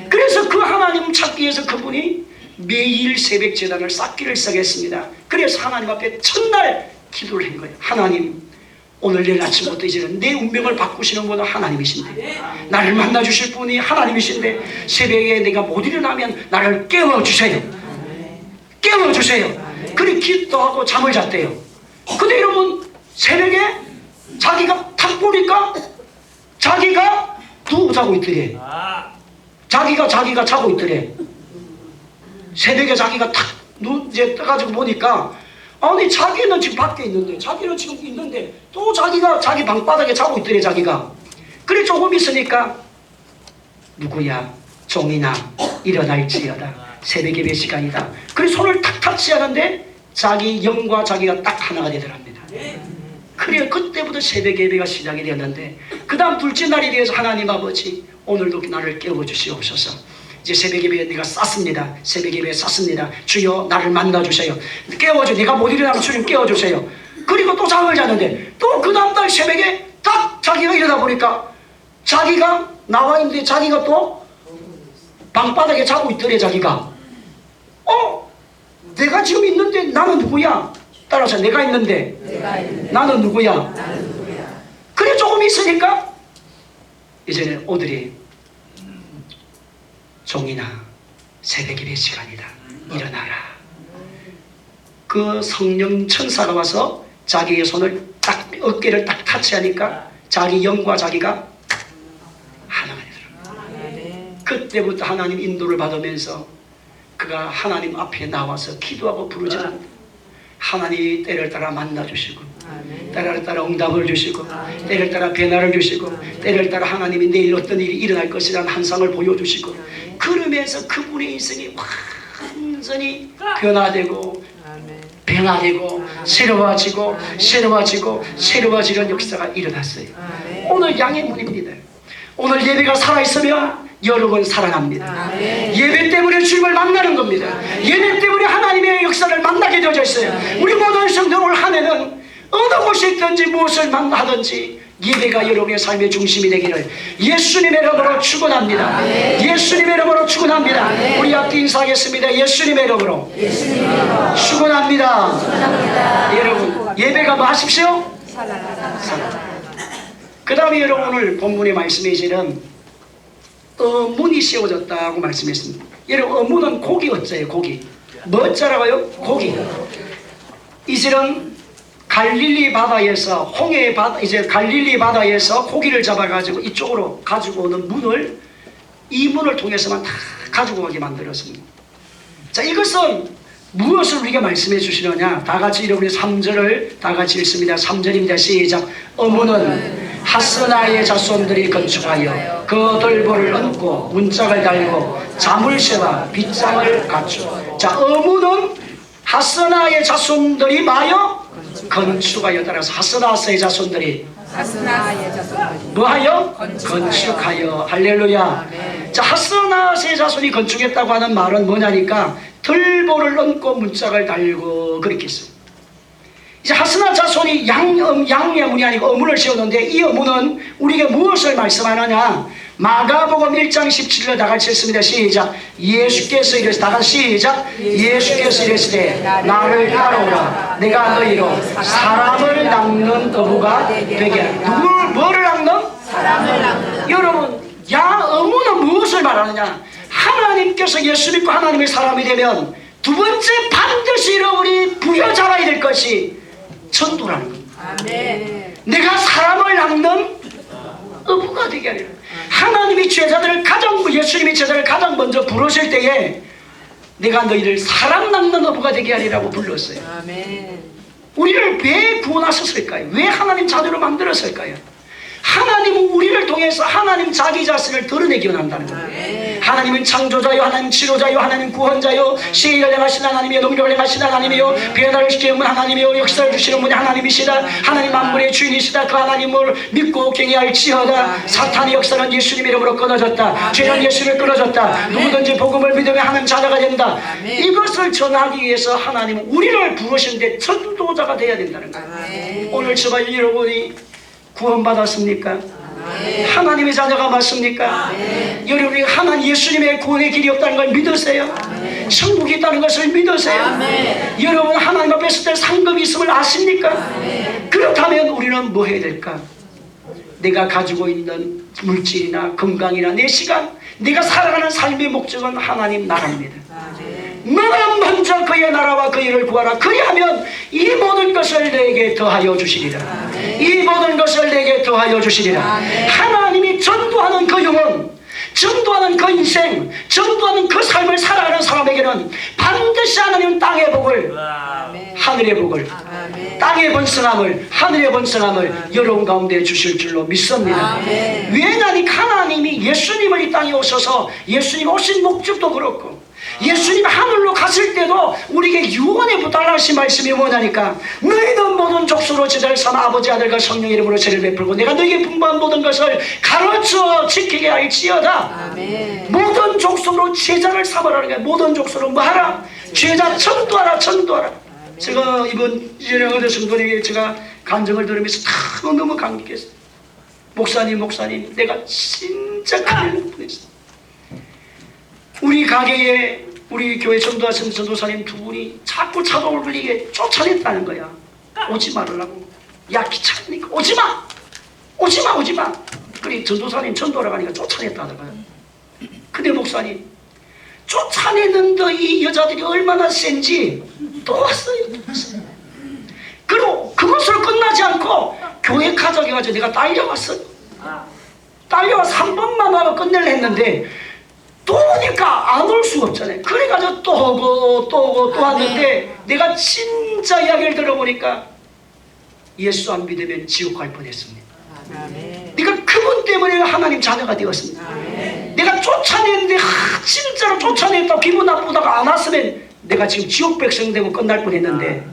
그래서 그 하나님 찾기 위해서 그분이 매일 새벽 제단을 쌓기를 시작했습니다. 그래서 하나님 앞에 첫날 기도를 한 거예요. 하나님, 오늘 내일 아침부터 이제는 내 운명을 바꾸시는 분은 하나님이신데, 나를 만나주실 분이 하나님이신데, 새벽에 내가 못 일어나면 나를 깨워주세요. 깨워주세요. 그렇게 기도하고 잠을 잤대요. 근데 여러분, 새벽에 자기가 탁 보니까 자기가 누워 자고 있더래. 자기가 자고 있더래. 새벽에 자기가 탁 이제 떠가지고 보니까, 아니 자기는 지금 밖에 있는데, 자기는 지금 있는데 또 자기가 자기 방바닥에 자고 있더래. 자기가 그래 조금 있으니까 누구야? 종이나 일어날지어다. 새벽 예배 시간이다. 그래 손을 탁탁 치하는데 자기 영과 자기가 딱 하나가 되더랍니다. 그래 그때부터 새벽 예배가 시작이 되었는데 그 다음 둘째 날이 되어서 하나님 아버지 오늘도 나를 깨워주시옵소서. 이제 새벽 예배에 내가 쌌습니다. 새벽 예배에 쌌습니다. 주여 나를 만나주세요. 깨워줘. 내가 못 일어나면 주님 깨워주세요. 그리고 또 잠을 자는데 또 그 다음날 새벽에 딱 자기가 일어나 보니까 자기가 나와 있는데 자기가 또 방바닥에 자고 있더래. 자기가 내가 지금 있는데 나는 누구야? 따라서 내가 있는데 나는 누구야? 그래 조금 있으니까 이제는 오늘이 종이나 새벽 예배 시간이다. 일어나라. 그 성령 천사가 와서 자기의 손을 딱 어깨를 딱 타치하니까 자기 영과 자기가 하나가 되더라. 그때부터 하나님 인도를 받으면서 그가 하나님 앞에 나와서 기도하고 부르짖는다. 하나님이 때를 따라 만나주시고 때를 따라 응답을 주시고 때를 따라 변화를 주시고 때를 따라 하나님이 내일 어떤 일이 일어날 것이라는 환상을 보여주시고 그러면서 그분의 인생이 완전히 변화되고 새로워지고 새로워지는 역사가 일어났어요. 오늘 양의 문입니다. 오늘 예배가 살아있으면 여러분 살아납니다. 예배 때문에 주님을 만나는 겁니다. 예배 때문에 하나님의 역사를 만나게 되어져 있어요. 우리 모든 성도 올 한 해는 어느 곳에 있든지 무엇을 하든지 예배가 여러분의 삶의 중심이 되기를 예수님의 이름으로 축원합니다. 예수님의 이름으로 축원합니다. 우리 앞뒤 인사하겠습니다. 예수님의 이름으로 축원합니다. 여러분 예배가 뭐 하십시오? 그 다음에 여러분 오늘 본문의 말씀에 이제는 문이 씌워졌다고 말씀했습니다. 여러분 문은 고기 어쩌예요? 고기 뭐 자라가요? 고기. 이제는 갈릴리 바다에서 홍해 바다 이제 갈릴리 바다에서 고기를 잡아가지고 이쪽으로 가지고 오는 문을 이 문을 통해서만 다 가지고 오게 만들었습니다. 자 이것은 무엇을 우리가 말씀해 주시느냐? 다 같이 여러분의 3절을 다 같이 읽습니다. 3절입니다. 시작. 어문은 하스나의 자손들이 건축하여 그 돌보를 얹고 문짝을 달고 자물쇠와 빗장을 갖추어. 자 어문은 하스나의 자손들이 마여 건축하여. 따라서 하스나의 자손들이 뭐하여? 건축하여. 할렐루야. 자 하스나의 자손이 건축했다고 하는 말은 뭐냐니까 들보를 얹고 문짝을 달고 그렇게 했어요. 이제 하스나 자손이 양의 문이 아니고 어문을 세웠는데 이 어문은 우리에게 무엇을 말씀하느냐? 마가복음 1장 17절 다 같이 했습니다. 시작. 예수께서 이르시되 다 같이 시작. 예수께서 이르시되 나를 따라오라. 내가 너희로 사람을 낚는 어부가 되게 하리라. 뭐를 낚는? 사람을 낚는. 여러분 어문은 무엇을 말하느냐? 하나님께서 예수 믿고 하나님의 사람이 되면 두 번째 반드시 여러분이 부여잡아야 될 것이 전도라는 겁니다. 아멘. 내가 사람을 낚는 어부가 되게 하리라. 하나님이 제자들을 예수님이 제자를 가장 먼저 부르실 때에 내가 너희를 사람 낚는 어부가 되게 하리라고 불렀어요. 아멘. 우리를 왜 구원하셨을까요? 왜 하나님 자녀로 만들었을까요? 하나님은 우리를 통해서 하나님 자기 자신을 드러내기 원한다는 거예요. 하나님은 창조자요, 하나님 치료자요, 하나님 구원자요, 시인을 행하신 하나님이요, 농경을 행하신 하나님이요, 변화를 시키는 분 하나님이요, 역사를 주시는 분이 하나님이시다. 하나님 만물의 주인이시다. 그 하나님을 믿고 경외할지어다. 사탄의 역사는 예수님의 이름으로 끊어졌다. 죄는 예수를 끊어졌다. 누구든지 복음을 믿으면 하나님 자녀가 된다. 이것을 전하기 위해서 하나님은 우리를 부르시는데 전도자가 되어야 된다는 거예요. 오늘 저와 여러분이 구원받았습니까? 하나님의 자녀가 맞습니까? 여러분이 하나님 예수님의 구원의 길이 없다는 걸 믿으세요? 천국이 있다는 것을 믿으세요? 여러분 하나님 앞에 설 때 상급이 있음을 아십니까? 그렇다면 우리는 뭐 해야 될까? 내가 가지고 있는 물질이나 건강이나 내 시간, 내가 살아가는 삶의 목적은 하나님 나라입니다. 너는 먼저 그의 나라와 그 일을 구하라. 그리하면 이 모든 것을 내게 더하여 주시리라. 이 모든 것을 내게 더하여 주시리라. 하나님이 전도하는 그 영혼, 전도하는 그 인생, 전도하는 그 삶을 살아가는 사람에게는 반드시 하나님은 땅의 복을, 하늘의 복을, 땅의 번성함을, 하늘의 번성함을 여러분 가운데 주실 줄로 믿습니다. 왜냐하니 하나님이 예수님을 이 땅에 오셔서 예수님 오신 목적도 그렇고 예수님 하늘로 갔을 때도 우리에게 유언에 부탁하신 말씀이 뭐냐니까 너희는 모든 족속으로 제자를 삼아 아버지 아들과 성령 이름으로 죄를 베풀고 내가 너희에게 분부한 모든 것을 가르쳐 지키게 할지어다. 모든 족속으로 제자를 삼으라는 거야. 모든 족속으로 뭐 하라? 제자 전도하라, 전도하라. 제가 이번 이전에 어느 성도에게 제가 간증을 들으면서 너무 감격했어요. 목사님 내가 진짜 큰일 날 뻔했어요. 우리 가게에 우리 교회 전도하신 전도사님 두 분이 자꾸 차도를 불리게 쫓아냈다는 거야. 오지 말으라고. 야 귀찮으니까 오지마, 오지마. 그래 전도사님 전도하러 가니까 쫓아냈다는 거야. 근데 목사님 쫓아내는데 이 여자들이 얼마나 센지 또 왔어요. 그리고 그것으로 끝나지 않고 교회 가자고 해가지고 내가 딸려왔어요. 딸려와서 한 번만 하고 끝내려 했는데 또 오니까 안 올 수가 없잖아요. 그래가지고 또 오고 또 왔는데 내가 진짜 이야기를 들어보니까 예수 안 믿으면 지옥 갈 뻔했습니다. 내가 그분 때문에 하나님 자녀가 되었습니다. 내가 쫓아냈는데 진짜로 쫓아냈다고 기분 나쁘다가 안 왔으면 내가 지금 지옥 백성 되고 끝날 뻔했는데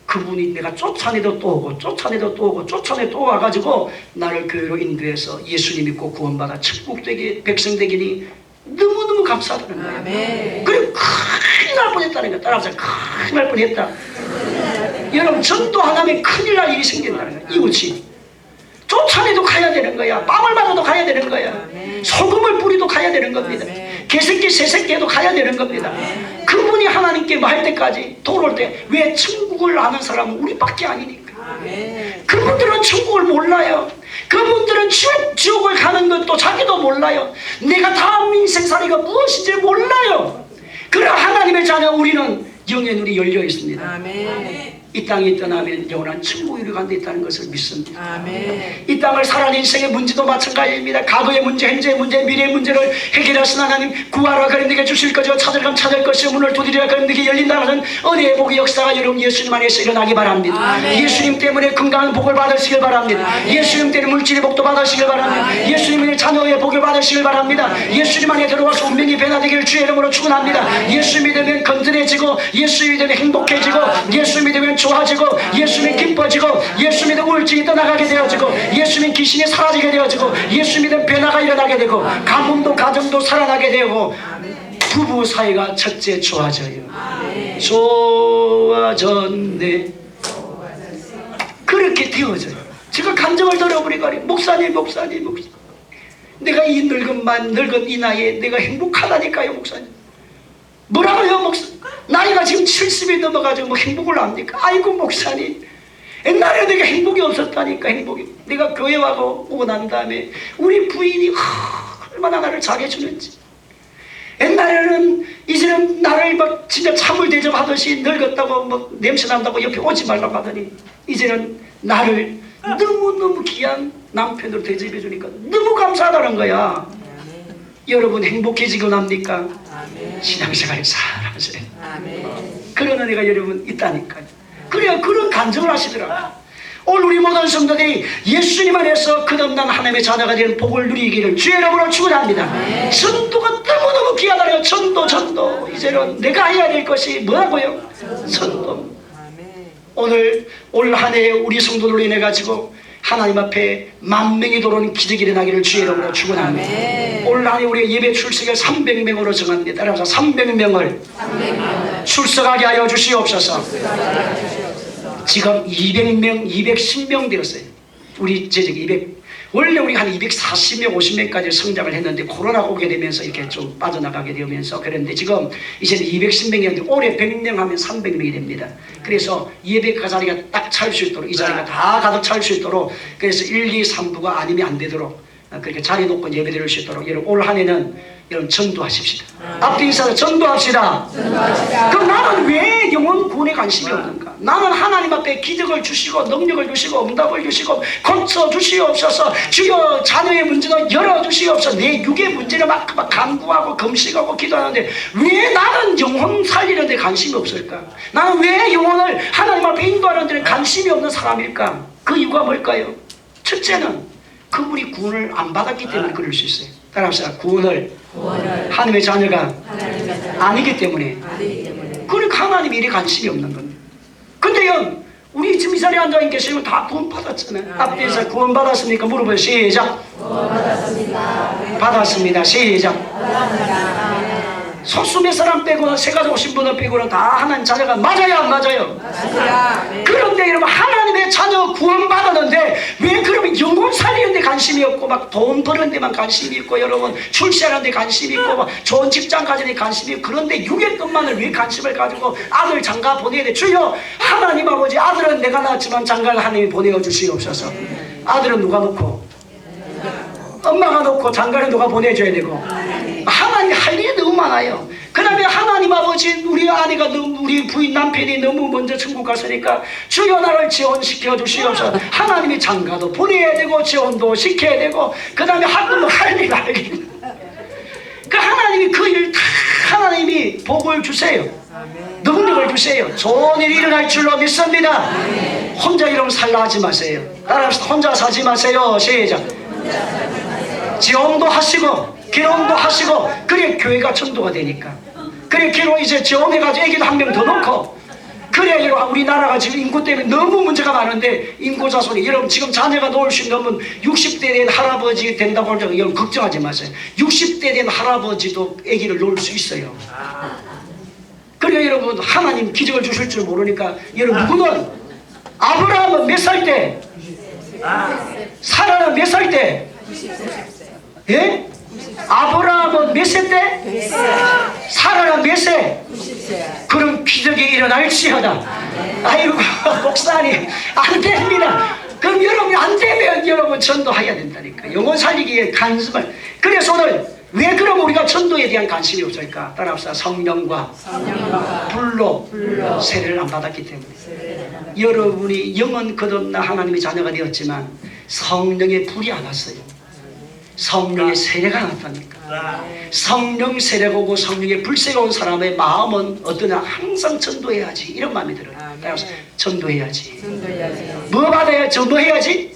그분이 내가 쫓아내도 또 오고 쫓아내도 또 오고 쫓아내 또 와가지고 나를 교회로 인도해서 예수님 믿고 구원받아 천국 되기 백성 되기니 너무너무 감사하다는 거예요. 그리고 큰일 날 뻔했다는 거야. 따라서 큰일 날 뻔했다. 여러분 전도 안 하면 큰일 날 일이 생긴다는 거야. 이웃이 쫓아내도 가야 되는 거야. 빵을 받아도 가야 되는 거야. 소금을 뿌리도 가야 되는 겁니다. 개새끼 새새끼 해도 가야 되는 겁니다. 그분이 하나님께 말 때까지 돌아올 때 왜 천국을 아는 사람은 우리밖에 아니니까. 그분들은 천국을 몰라요. 그분들은 지옥을 가는 것도 자기도 몰라요. 내가 다음 인생살이가 무엇인지 몰라요. 그러나 하나님의 자녀 우리는 영의 눈이 열려 있습니다. 이 땅에 떠나면 영원한 천국에 간데 있다는 것을 믿습니다. 이 땅을 살아가는 인생의 문제도 마찬가지입니다. 과거의 문제, 현재의 문제, 미래의 문제를 해결하신 하나님 구하라 그런 네게 주실 거죠. 찾으라 찾을 것이요 문을 두드리라 그런 네게 열린다는 것은 은혜의 복의 역사가 여러분 예수님 안에서 일어나기 바랍니다. 예수님 때문에 건강한 복을 받으시길 바랍니다. 예수님 때문에 물질의 복도 받으시길 바랍니다. 예수님의 자녀의 복을 받으시길 바랍니다. 예수님 안에 들어와서 운명이 변화되기를 주의 이름으로 축원합니다. 예수 믿으면 건전해지고 예수 믿으면 행복해지고 예수 믿으면 좋아지고 예수 믿으면 기뻐지고 예수 믿으면 우울증이 떠나가게 되어지고 예수 믿으면 귀신이 사라지게 되어지고 예수 믿으면 변화가 일어나게 되고 가문도 가정도 살아나게 되고 부부 사이가 첫째 좋아져요. 좋아졌네. 그렇게 되어져요. 제가 감정을 들어보니까 목사님 내가 이 늙은 이 나이에 내가 행복하다니까요. 목사님 뭐라고요? 목사님 나이가 지금 70이 넘어가지고 뭐 행복을 합니까? 아이고 목사님 옛날에 내가 행복이 없었다니까. 행복이 내가 교회 오고 난 다음에 우리 부인이 얼마나 나를 잘해주는지. 옛날에는 이제는 나를 막 진짜 참을 대접하듯이 늙었다고 뭐 냄새 난다고 옆에 오지 말라고 하더니 이제는 나를 너무너무 귀한 남편으로 대접해 주니까 너무 감사하다는 거야. 여러분 행복해지곤 합니까? 신앙생활을 잘하세요. 그런 은혜가 여러분 있다니까요. 그래야 그런 간증을 하시더라고요. 오늘 우리 모든 성도들이 예수님 안에서 끝없는 하나님의 자녀가 되는 복을 누리기를 주의 이름으로 축원합니다. 전도가 너무너무 귀하다요. 전도 이제는 내가 해야 될 것이 뭐라고요? 전도. 오늘 올 한 해 우리 성도들로 인해 가지고 하나님 앞에 10,000명이 돌아오는 기적이 일어나기를 주의 이름으로 축원합니다. 올 한 해 우리 예배 출석을 300명으로 정합니다. 따라서 300명을 출석하게 하여 주시옵소서. 지금 200명, 210명 되었어요. 우리 제적이 200. 원래 우리 한 240명, 50명까지 성장을 했는데 코로나가 오게 되면서 이렇게 좀 빠져나가게 되면서 그런데 지금 이제는 210명이었는데 올해 100명 하면 300명이 됩니다. 그래서 예배가 자리가 딱 찰 수 있도록 이 자리가 다 가득 찰 수 있도록 그래서 1, 2, 3부가 아니면 안 되도록 그렇게 자리 놓고 예배 드릴 수 있도록 여러분 올 한 해는 여러분 전도하십시다. 앞뒤 인사로 전도합시다. 그럼 나는 왜 왜 영혼 구원에 관심이 없는가? 나는 하나님 앞에 기적을 주시고 능력을 주시고 응답을 주시고 고쳐주시옵소서. 주여 자녀의 문제는 열어주시옵소서. 내 육의 문제를 막 간구하고 금식하고 기도하는데 왜 나는 영혼 살리는 데 관심이 없을까? 나는 왜 영혼을 하나님 앞에 인도하는 데는 관심이 없는 사람일까? 그 이유가 뭘까요? 첫째는 그분이 구원을 안 받았기 때문에 그럴 수 있어요. 따라합시다. 구원을 하나님의 자녀가 아니기 때문에. 그러니까 하나님 일에 관심이 없는 겁니다. 근데요, 우리 지금 이 자리에 앉아 계시면 다 구원 받았잖아요. 앞에서 구원 받았습니까? 물어봐요. 시작. 받았습니다. 시작. 소수 몇 사람 빼고는 세 가지 오신 분들 빼고는 다 하나님 자녀가 맞아요, 안 맞아요? 그런데 여러분, 하나님의 자녀 구원 받았는데 왜 그러면 영혼 살리는 데 관심이 없고 막 돈 버는 데만 관심이 있고 여러분 출세하는 데 관심이 있고 막 좋은 직장 가지는 데 관심이 있고 그런데 육의 것만을 왜 관심을 가지고 아들 장가 보내야 돼? 주여 하나님 아버지, 아들은 내가 낳았지만 장가를 하나님이 보내어 주시옵소서. 아들은 누가 놓고? 엄마가 놓고 장가를 누가 보내줘야 되고. 하나님이 할 일이 너무 많아요. 그 다음에 하나님 아버지, 우리 아내가 우리 부인 남편이 너무 먼저 천국 갔으니까 주여 나를 지원시켜 주시옵소서. 하나님이 장가도 보내야 되고 지원도 시켜야 되고 그 다음에 학교도 할 일 알겠네. 그 하나님이 그 일 다 하나님이 복을 주세요. 능력을 주세요. 좋은 일이 일어날 줄로 믿습니다. 혼자 이러면 살라 하지 마세요. 따라합시다. 혼자 사지 마세요. 시작. 지원도 하시고 결혼도 하시고 그래 교회가 전도가 되니까. 그래 결혼 이제 지원해가지고 애기도 한 명 더 넣고 그래 우리나라가 지금 인구 때문에 너무 문제가 많은데 인구 자손이 여러분 지금 자녀가 놓을 수 있는 60대 된 할아버지 된다고 하죠. 여러분 걱정하지 마세요. 60대 된 할아버지도 애기를 놓을 수 있어요. 그래 여러분 하나님 기적을 주실 줄 모르니까 여러분 누구는 아브라함은 몇 살 때? 사라는 몇 살 때? 예? 아브라함은 몇 세 때? 사라는 몇 세? 그럼 기적이 일어날지어다. 아이고 목사님 안 됩니다. 그럼 여러분이 안 되면 여러분 전도해야 된다니까. 영혼 살리기 위해 간섭을. 그래서 오늘 왜 그럼 우리가 전도에 대한 관심이 없을까? 따라합시다. 성령과 불로 세례를 안 받았기 때문에. 여러분이 영은 끝없나 하나님의 자녀가 되었지만 성령의 불이 안 왔어요. 성령의 세례가 났다니까. 성령 세례가 오고 성령의 불세가 온 사람의 마음은 어떠냐? 항상 전도해야지 이런 마음이 들어요. 전도해야지. 뭐 받아야 전도해야지?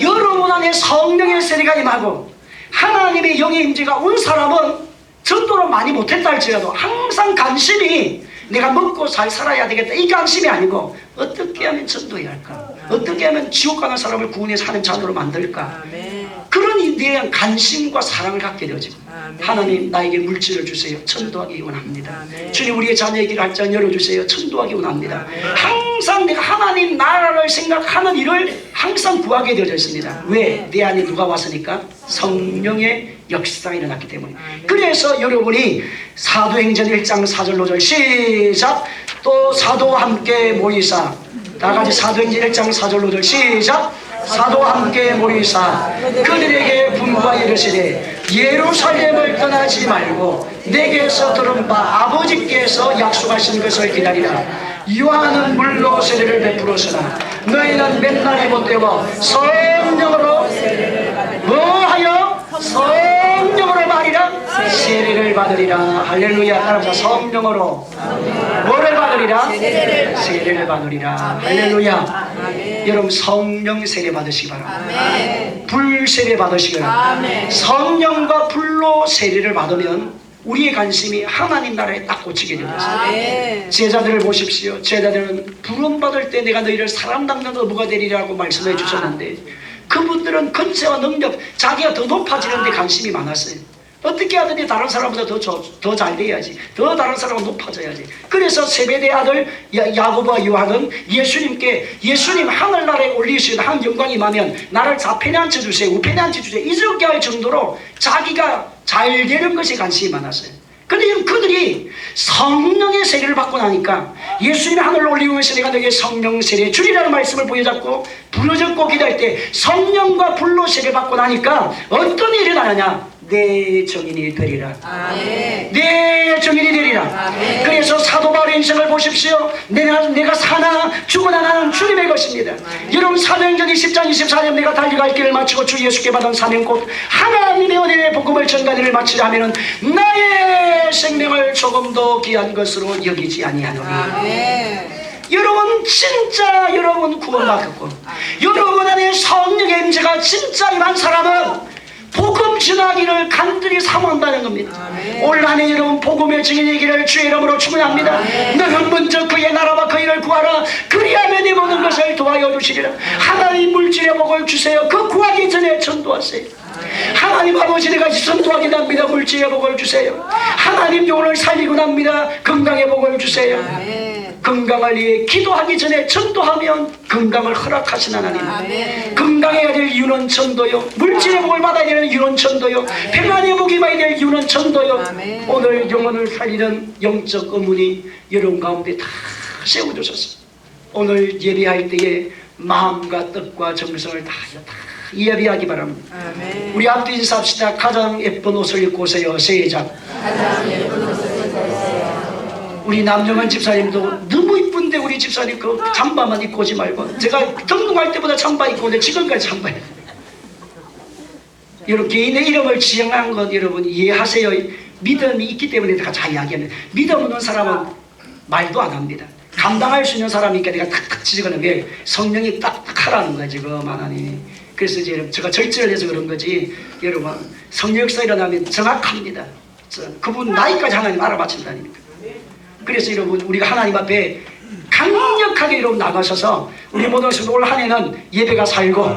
여러분 안에 성령의 세례가 임하고 하나님의 영의 임재가 온 사람은 전도를 많이 못했다 할지라도 항상 관심이 내가 먹고 잘 살아야 되겠다 이 관심이 아니고 어떻게 하면 전도해야 할까? 어떻게 하면 지옥 가는 사람을 구원해 사는 자녀로 만들까? 그런 이에 대한 관심과 사랑을 갖게 되어지고 하나님 나에게 물질을 주세요. 전도하기 원합니다. 주님 우리의 자녀의 길을 활짝 열어주세요. 전도하기 원합니다. 항상 내가 하나님 나라를 생각하는 일을 항상 구하게 되어져 있습니다. 왜? 내 안에 누가 왔으니까? 성령의 역사가 일어났기 때문에. 그래서 여러분이 사도행전 1장 4절 5절 시작. 또 사도와 함께 모이사 다같이 사도행전 1장 4절 5절 시작. 사도와 함께 모이사 그들에게 분부하여 이르시되 예루살렘을 떠나지 말고 내게서 들은 바 아버지께서 약속하신 것을 기다리라. 요한은 물로 세례를 베풀었으나 너희는 맨날이 못되고 성령으로 뭐하여? 성령으로 말이라 세례를 받으리라. 할렐루야. 따라서 성령으로 뭐를 받으리라? 세례를 받으리라. 할렐루야. 여러분 성령 세례 받으시기 바랍니다. 불 세례 받으시기 바랍니다. 성령과 불로 세례를 받으면 우리의 관심이 하나님 나라에 딱 꽂히게 되었습니다. 제자들을 보십시오. 제자들은 부름 받을 때 내가 너희를 사람 닦는 어부가 되리라고 말씀해 주셨는데 그분들은 권세와 능력 자기가 더 높아지는 데 관심이 많았어요. 어떻게 하든지 다른 사람보다 더 잘 돼야지. 더 다른 사람은 높아져야지. 그래서 세베대 아들 야고보와 요한은 예수님 하늘나라에 올리시는 한 영광이 임하면 나를 좌편에 앉혀주세요. 우편에 앉혀주세요. 이렇게 할 정도로 자기가 잘 되는 것에 관심이 많았어요. 그런데 그들이 성령의 세례를 받고 나니까 예수님이 하늘로 올리면서 내가 너에게 성령 세례 주리라는 말씀을 부여잡고 기도할 때 성령과 불로 세례 받고 나니까 어떤 일이 일어나냐? 내 정인이 되리라. 아멘. 내 정인이 되리라. 아멘. 그래서 사도 바울의 인생을 보십시오. 내가 사나 죽으나 나는 주님의 것입니다. 여러분 사도행전 20장 24년 내가 달려갈 길을 마치고 주 예수께 받은 사명 곧 하나님의 은혜의 복음을 전가는 일을 마치려 하면은 나의 생명을 조금도 귀한 것으로 여기지 아니하노니. 아멘. 여러분 진짜 여러분 구원받았고 여러분 안에 성령의 임재가 진짜 임한 사람은 복음 전하기를 간절히 사모한다는 겁니다. 아멘. 올 한해 여러분 복음의 증인이기를 주의 이름으로 축원합니다. 너는 먼저 그의 나라와 그 일을 구하라. 그리하면 이 모든 것을 도와여 주시리라. 하나님 물질의 복을 주세요. 그 구하기 전에 전도하세요. 하나님 아버지 내가 전도하게 납니다. 물질의 복을 주세요. 하나님 영혼을 살리고 납니다. 건강의 복을 주세요. 아멘. 건강을 위해 기도하기 전에 전도하면 건강을 허락하신 하나님. 아멘. 건강해야 될 이유는 전도요. 물질의 복을 받아야 되는 이유는 전도요. 평안의 복이 받아야 될 이유는 전도요. 아멘. 오늘 영혼을 살리는 영적 의문이 여러분 가운데 다 세워주셨어. 오늘 예배할 때에 마음과 뜻과 정성을 다하여 다 예배하기 바랍니다. 아멘. 우리 앞뒤 인사합시다. 가장 예쁜 옷을 입고 오세요. 세장. 가장 예쁜 옷을 입고 오세요. 우리 남정환 집사님도 너무 이쁜데 우리 집사님 그 잠바만 입고 오지 말고 제가 등록할 때보다 잠바 입고 오는데 지금까지 잠바예요. 여러분 개인의 이름을 지정한 건 여러분 이해하세요. 믿음이 있기 때문에 내가 잘 이야기합니다. 믿음 없는 사람은 말도 안 합니다. 감당할 수 있는 사람이니까 내가 탁탁 지적하는 게 성령이 딱딱 하라는 거야 지금 하나님이. 그래서 이제 제가 절제를 해서 그런 거지. 여러분 성령 역사 일어나면 정확합니다. 그분 나이까지 하나님 알아맞힌다니까. 그래서 여러분 우리가 하나님 앞에 강력하게 여러분 나가셔서 우리 모든 성도 올 한해는 예배가 살고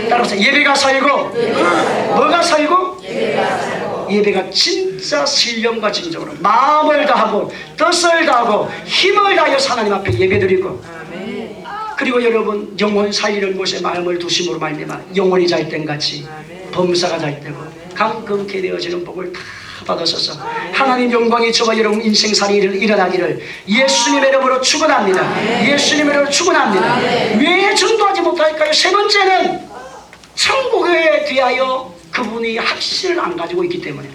따라서 예배가 살고 뭐가 살고 예배가 진짜 신령과 진정으로 마음을 다하고 뜻을 다하고 힘을 다하여 하나님 앞에 예배드리고 그리고 여러분 영혼 살리는 곳에 마음을 두심으로 말미암아 영혼이 잘 땐 같이 범사가 잘 되고 강건케 되어지는 복을 다 받으셔서 하나님 영광이 저와 여러분 인생살이 일어나기를 예수님의 이름으로 축원합니다. 예수님의 이름으로 축원합니다. 왜 전도하지 못할까요? 세 번째는 천국에 대하여 그분이 확신을 안 가지고 있기 때문에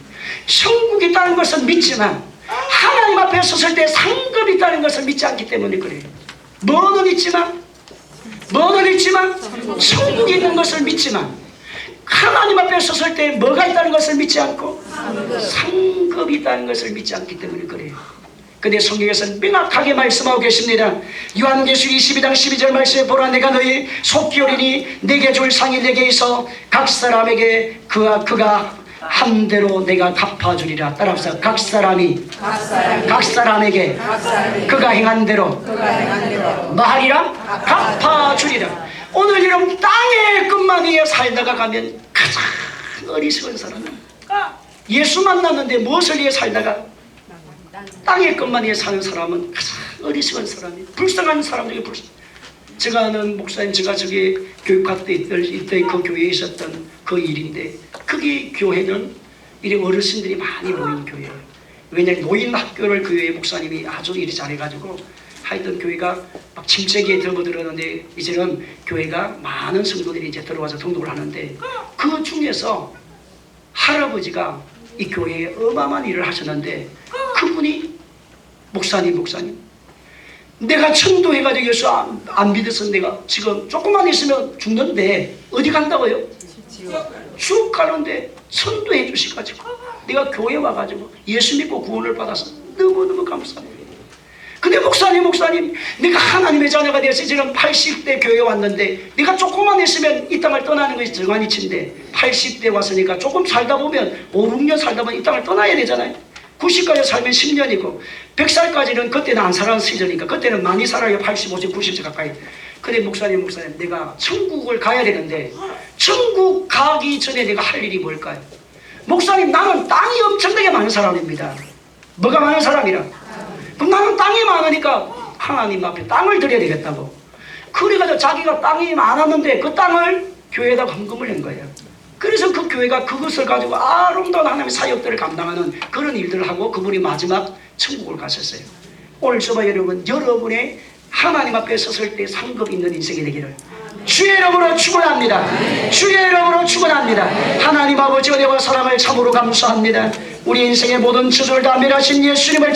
천국이 있다는 것을 믿지만 하나님 앞에 섰을 때 상급이 있다는 것을 믿지 않기 때문에 그래요. 뭐는 있지만 천국이 있는 것을 믿지만 하나님 앞에 섰을 때 뭐가 있다는 것을 믿지 않고 상급이 있다는 것을 믿지 않기 때문에 그래요. 근데 성경에서는 명확하게 말씀하고 계십니다. 요한계시록 22장 12절 말씀에 보라 내가 너희 속기 오리니 내게 줄 상이 내게 있어 각 사람에게 그가 한 대로 내가 갚아주리라. 따라서 각 사람에게 그가 행한 대로 뭐 하리라? 갚아주리라. 오늘 여러분 땅의 끝만 위에 살다가 가면 가장 어리석은 사람은 예수 만났는데 무엇을 위해 살다가 땅의 것만 위해 사는 사람은 가장 어리석은 사람이에요. 불쌍한 사람 중에 제가 아는 목사님 제가 저기 교육학 때 이때 그 교회에 있었던 그 일인데 그게 교회는 이래 어르신들이 많이 모인 교회예요. 왜냐하면 노인 학교를 그 교회 목사님이 아주 일이 잘해가지고 하여튼 교회가 막 침체기에 접어들었는데 이제는 교회가 많은 성도들이 이제 들어와서 등록을 하는데 그 중에서 할아버지가 이 교회에 어마어마한 일을 하셨는데 그분이 목사님 내가 천도해가지고 예수 안 믿어서 내가 지금 조금만 있으면 죽는데 어디 간다고요? 지옥 가는데 천도해 주셔가지고 내가 교회 와가지고 예수 믿고 구원을 받아서 너무너무 감사합니다. 근데 목사님 내가 하나님의 자녀가 되어서 이제는 80대 교회에 왔는데 내가 조금만 있으면 이 땅을 떠나는 것이 정한이치인데 80대 왔으니까 조금 살다 보면 5, 6년 살다 보면 이 땅을 떠나야 되잖아요. 90까지 살면 10년이고 100살까지는 그때는 안 살아는 시절이니까 그때는 많이 살아요. 85세 90세 가까이. 근데 목사님 내가 천국을 가야 되는데 천국 가기 전에 내가 할 일이 뭘까요? 목사님 나는 땅이 엄청나게 많은 사람입니다. 뭐가 많은 사람이라? 그럼 나는 땅이 많으니까 하나님 앞에 땅을 드려야 되겠다고. 그래가지고 자기가 땅이 많았는데 그 땅을 교회에다 헌금을 낸 거예요. 그래서 그 교회가 그것을 가지고 아름다운 하나님의 사역들을 감당하는 그런 일들을 하고 그분이 마지막 천국을 가셨어요. 오늘 저와 여러분 여러분의 하나님 앞에 섰을 때 상급 있는 인생이 되기를 주의 이름으로 축원합니다. 주의 이름으로 축원합니다. 하나님 아버지 은혜와 사랑을 참으로 감사합니다. 우리 인생의 모든 저주를 다 멸하신 예수님을